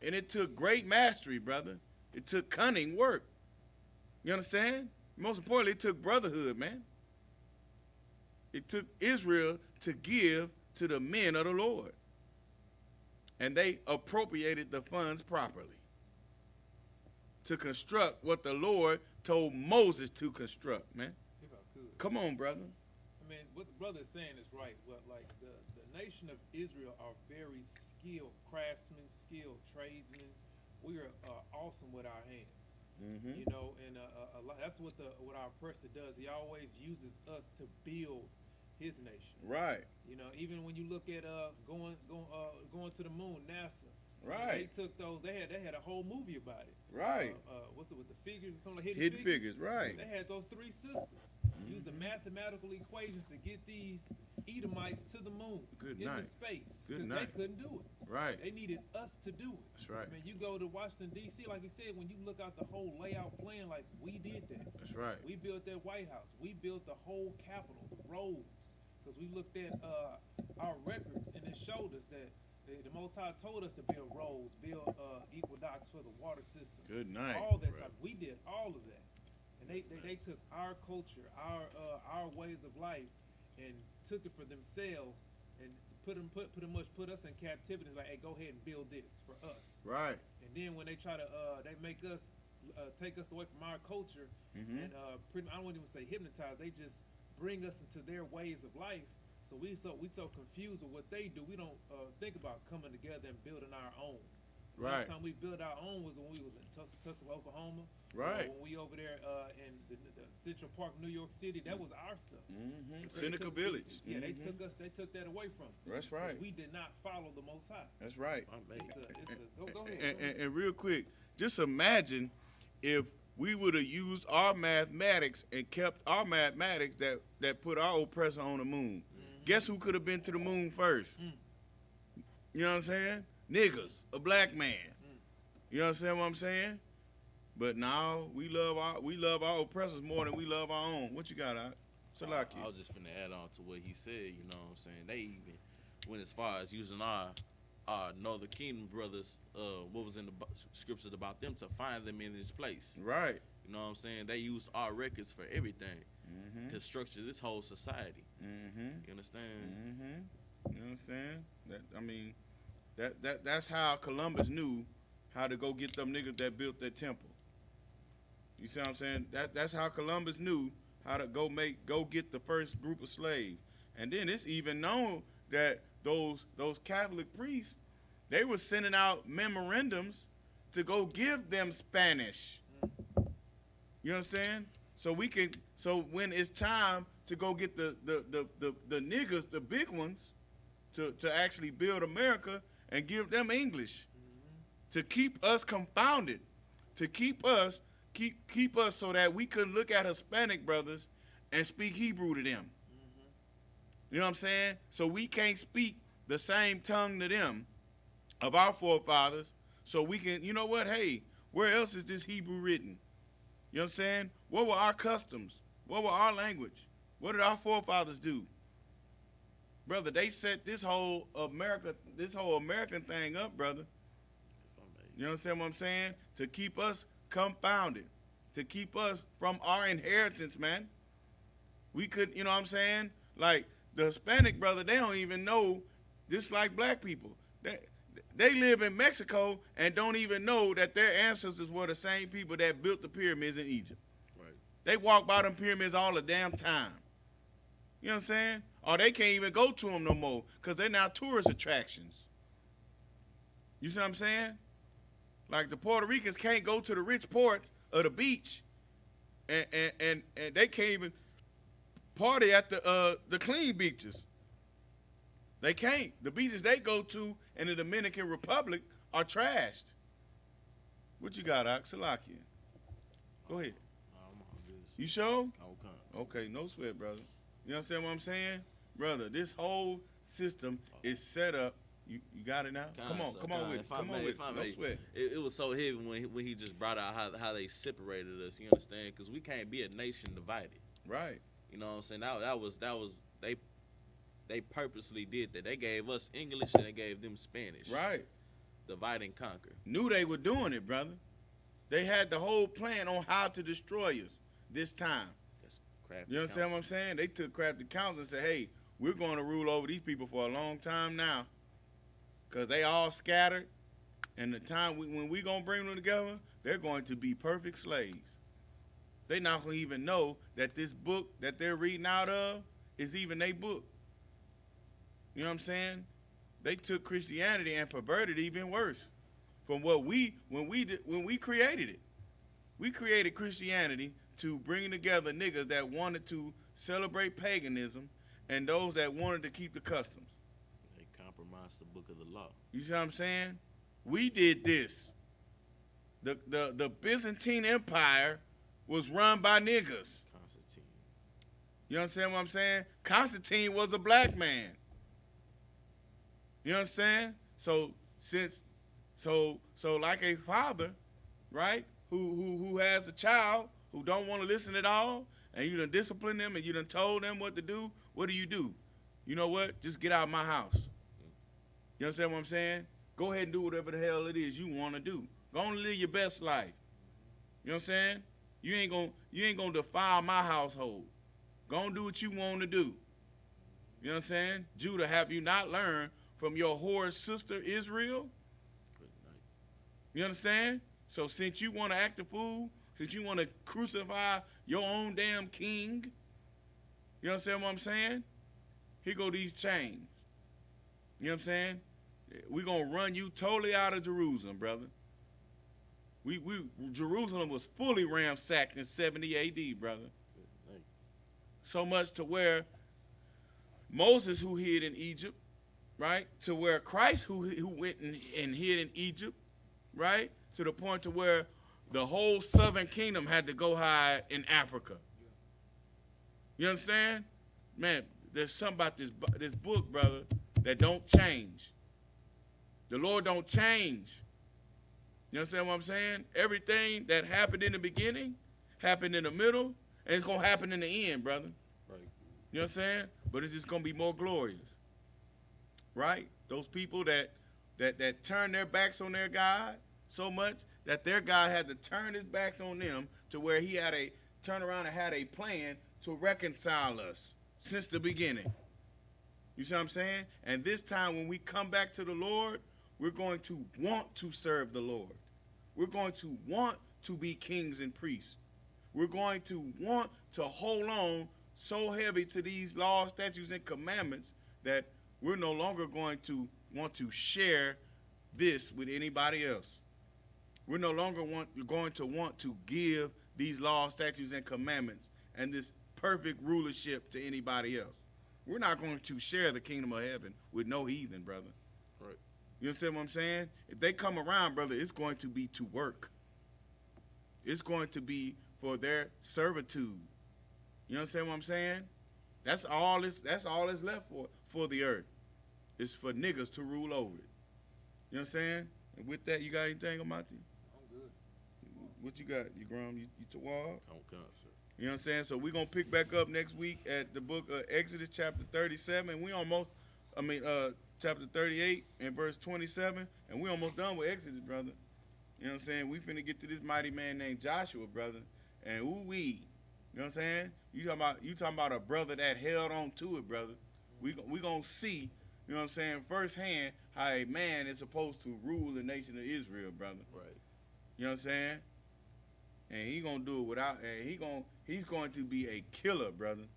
And it took great mastery, brother. It took cunning work. You understand? Most importantly, it took brotherhood, man. It took Israel to give to the men of the Lord. And they appropriated the funds properly to construct what the Lord told Moses to construct, man. If I could. Come on, brother. I mean, what the brother is saying is right. But like the nation of Israel are very skilled craftsmen, skilled tradesmen. We are awesome with our hands. Mm-hmm. You know, and a lot, that's what our oppressor does. He always uses us to build his nation. Right. You know, even when you look at going to the moon, NASA. Right. They took those. They had a whole movie about it. Right. What's it with the figures or something? Like Hidden figures. Right. They had those three sisters using mathematical equations to get these Edomites to the moon. Good into night. space. Good Because night. they couldn't do it. Right. They needed us to do it. That's right. I mean, you go to Washington D.C. like you said, when you look out the whole layout plan, like we did that. That's right. We built that White House. We built the whole Capitol, the roads, because we looked at our records and it showed us that the Most High told us to build roads, build aqueducts for the water system. Good night. All that Right. stuff. We did all of that, and they took our culture, our ways of life, and took it for themselves and pretty much put us in captivity. Like, hey, go ahead and build this for us. Right. And then when they try to they make us take us away from our culture Mm-hmm. and I don't even say hypnotize. They just bring us into their ways of life. So we so confused with what they do. We don't think about coming together and building our own. Right. Last time we built our own was when we was in Tulsa, Oklahoma. Right. When we over there in the Central Park, New York City, that was our stuff. Mm-hmm. They Seneca took- Village. Yeah, Mhm. they took that away from us. That's right. We did not follow the Most High. That's right. Go ahead. And real quick, just imagine if we would have used our mathematics and kept our mathematics that put our oppressor on the moon. Guess who could have been to the moon first? You know what I'm saying? Niggas, a black man. You understand what I'm saying? But now we love our oppressors more than we love our own. What you got, Salaki? I was just finna add on to what he said. You know what I'm saying? They even went as far as using our Northern Kingdom brothers. What was in the scriptures about them to find them in this place. Right. You know what I'm saying? They used our records for everything Mm-hmm. to structure this whole society. Mm-hmm. You understand? Mm-hmm. You understand? That's how Columbus knew how to go get them niggas that built that temple. You see what I'm saying? That's how Columbus knew how to go get the first group of slaves. And then it's even known that those Catholic priests, they were sending out memorandums to go give them Spanish. You understand? So when it's time to go get the niggas, the big ones, to actually build America and give them English, to keep us confounded, to keep us so that we couldn't look at Hispanic brothers and speak Hebrew to them. You know what I'm saying? So we can't speak the same tongue to them of our forefathers, so we can, you know what, hey, where else is this Hebrew written? You know what I'm saying? What were our customs? What were our language? What did our forefathers do? Brother, they set this whole American thing up, brother. You understand what I'm saying? To keep us confounded, to keep us from our inheritance, man. We could, you know what I'm saying? Like the Hispanic brother, they don't even know, just like black people. They live in Mexico and don't even know that their ancestors were the same people that built the pyramids in Egypt. Right. They walk by them pyramids all the damn time. You know what I'm saying? Or they can't even go to them no more because they're now tourist attractions. You see what I'm saying? Like the Puerto Ricans can't go to the rich ports of the beach and they can't even party at the clean beaches. They can't. The beaches they go to in the Dominican Republic are trashed. What you got, Oxalakian? Go ahead. I'm good. You sure? Okay. Okay, no sweat, brother. You understand what I'm saying? Brother, this whole system is set up. You got it now? Come on with it. Come on with it. No sweat. It was so heavy when he just brought out how they separated us. You understand? Because we can't be a nation divided. Right. You know what I'm saying? That was they purposely did that. They gave us English and they gave them Spanish. Right. Divide and conquer. Knew they were doing it, brother. They had the whole plan on how to destroy us this time. That's crafty. You understand what I'm saying? They took crafty counsel and said, hey, we're going to rule over these people for a long time now. Because they all scattered. And the time when we going to bring them together, they're going to be perfect slaves. They're not going to even know that this book that they're reading out of is even their book. You know what I'm saying? They took Christianity and perverted it even worse from when we created it. We created Christianity to bring together niggas that wanted to celebrate paganism and those that wanted to keep the customs. They compromised the book of the law. You see what I'm saying? We did this. The Byzantine Empire was run by niggas. Constantine. You understand what I'm saying? Constantine was a black man. You understand? So like a father, right? Who has a child who don't want to listen at all, and you done disciplined them and you done told them what to do. What do? You know what? Just get out of my house. You understand what I'm saying? Go ahead and do whatever the hell it is you want to do. Go on and live your best life. You know what I'm saying? You ain't gonna defile my household. Go on and do what you want to do. You know what I'm saying? Judah, have you not learned from your whore sister Israel? You understand? So since you want to act a fool, since you want to crucify your own damn king, you understand what I'm saying? Here go these chains. You know what I'm saying? We're going to run you totally out of Jerusalem, brother. Jerusalem was fully ransacked in 70 AD, brother. So much to where Moses, who hid in Egypt, right, to where Christ, who went and hid in Egypt, right, to the point to where the whole southern kingdom had to go hide in Africa. You understand? Man, there's something about this book, brother, that don't change. The Lord don't change. You understand what I'm saying? Everything that happened in the beginning happened in the middle, and it's going to happen in the end, brother. Right. You know what I'm saying? But it's just going to be more glorious. Right? Those people that turn their backs on their God so much that their God had to turn his backs on them to where he had a turn around and had a plan to reconcile us since the beginning. You see what I'm saying? And this time when we come back to the Lord, we're going to want to serve the Lord. We're going to want to be kings and priests. We're going to want to hold on so heavy to these laws, statutes, and commandments that we're no longer going to want to share this with anybody else. We're no longer going to want to give these laws, statutes, and commandments and this perfect rulership to anybody else. We're not going to share the kingdom of heaven with no heathen, brother. Right. You understand what I'm saying? If they come around, brother, it's going to be to work. It's going to be for their servitude. You understand what I'm saying? That's all it's left for the earth. It's for niggas to rule over it. You know what I'm saying? And with that, you got anything, Amati? I'm good. What you got? You Grom? You Tawal? Concert. You know what I'm saying? So we're going to pick back up next week at the book of Exodus chapter 37. Chapter 38 and verse 27. And we almost done with Exodus, brother. You know what I'm saying? We finna get to this mighty man named Joshua, brother. And ooh-wee. You know what I'm saying? You talking about a brother that held on to it, brother. We going to see, you know what I'm saying, firsthand how a man is supposed to rule the nation of Israel, brother. Right. You know what I'm saying? And he going to do it without, and he's going to be a killer, brother.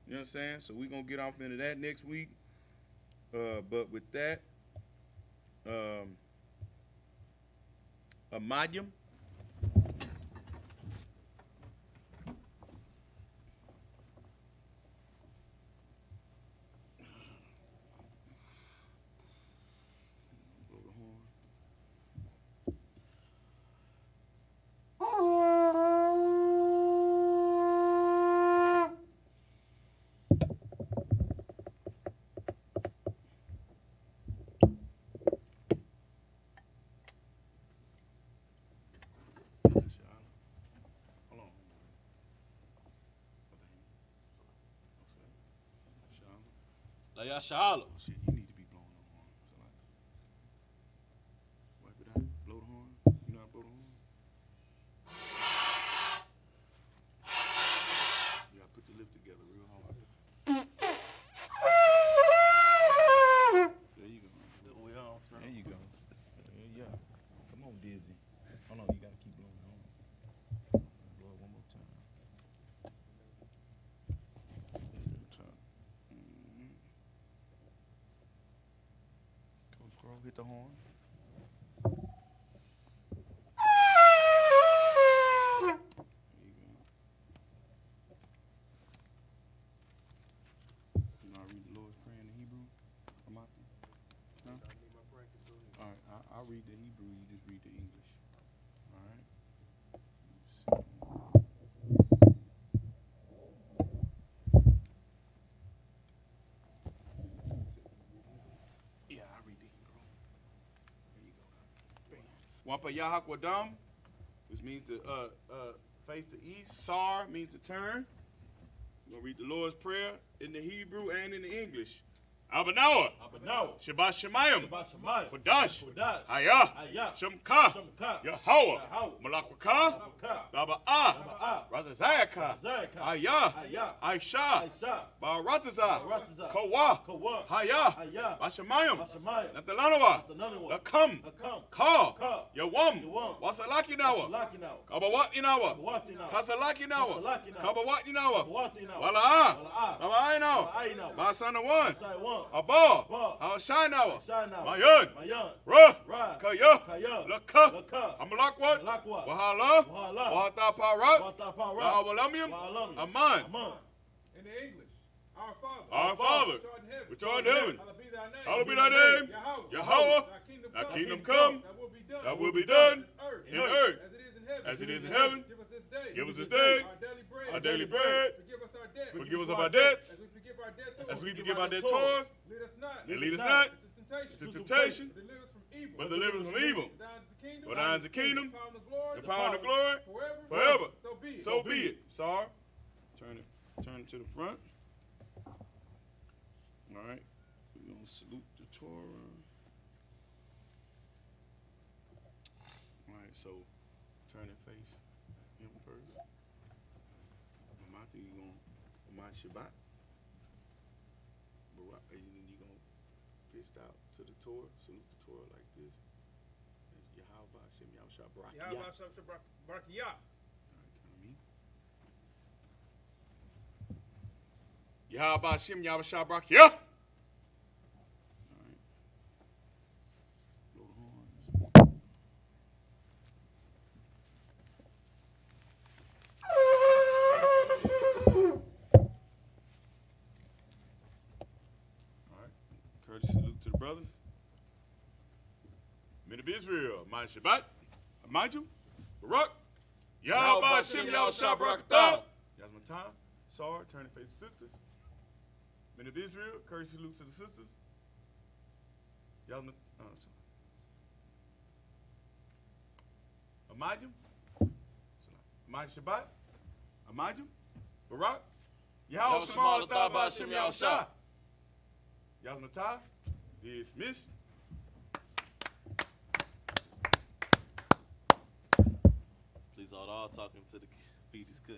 You know what I'm saying? So we going to get off into that next week. But with that, Amayim. La Yashala. Oh, shit, you need to be blowing the horn. Wipe it out. Blow the horn. You know how to blow the horn? You gotta put the lip together real hard. There you go. There you go. Yeah. Come on, Dizzy. Oh no, you gotta keep blowing the horn. Blow it one more time. Come on, hit the horn. There you go. You know I read the Lord's Prayer in the Hebrew? Huh? All right, I'll read the Hebrew. You just read the English. All right. Yeah, I read the Hebrew. There you go. Bam. Wampa Yahakwadam, which means to face the east. Sar means to turn. We're gonna read the Lord's Prayer in the Hebrew and in the English. Abanawa. Shabbat Shemayim. Kodash. Ayah. Shemka. Yahweh. Malakwaka. Taba'ah. Razazayaka. Ayah. Aisha. Barataza. Kawa. Hayah. Bashamayim. Natalanawa. Lakam. Ka. Yawam. Wasalaki Nawa. Kabawat Inawa. Kasalaki Nawa. Kabawat Inawa. Wala'a. Taba'ai Nawa. Basana one. Abba, Al-Shainawa, Mayan, Ra, Kaya, Laka, Amalakwat, Wahala, Wahataparat, La'awalamium, Aman. In the English, Our Father, which art in heaven, hallowed be thy name. Yahweh, thy kingdom come, thy will be done in earth as it is in heaven. Give us this day our daily bread. Forgive us of our debts as we forgive our debtors. And lead us not into temptation, but deliver us from evil. For thine is the kingdom, the power, and the glory, forever. So be it. Sar, turn it to the front. All right. We're going to salute the Torah. All right, so turn and face him first. Mamati, you're going to Mamati Shabbat. And then you're going to fist out to the Torah, salute the Torah like this. It's Yahweh Hashem Yahushua Barakiyah. Yahweh Hashem Barakiyah. All right, kind of me. Yahweh Hashem Yahushua Barakiyah. All right. Blow the horns. Courtesy salute to the brothers. Men of Israel, my Shabbat, Amajum, Barak, Yahweh Hashem Yahushua Barakatah, Yasmatah, Sar, turn and face the sisters. Men of Israel, courtesy salute to the sisters. Amajum, my Shabbat, Amajum, Barak, Yahweh Hashem Yahushua. Yasmatah, dismissed. Please all talking to the feet is cooking.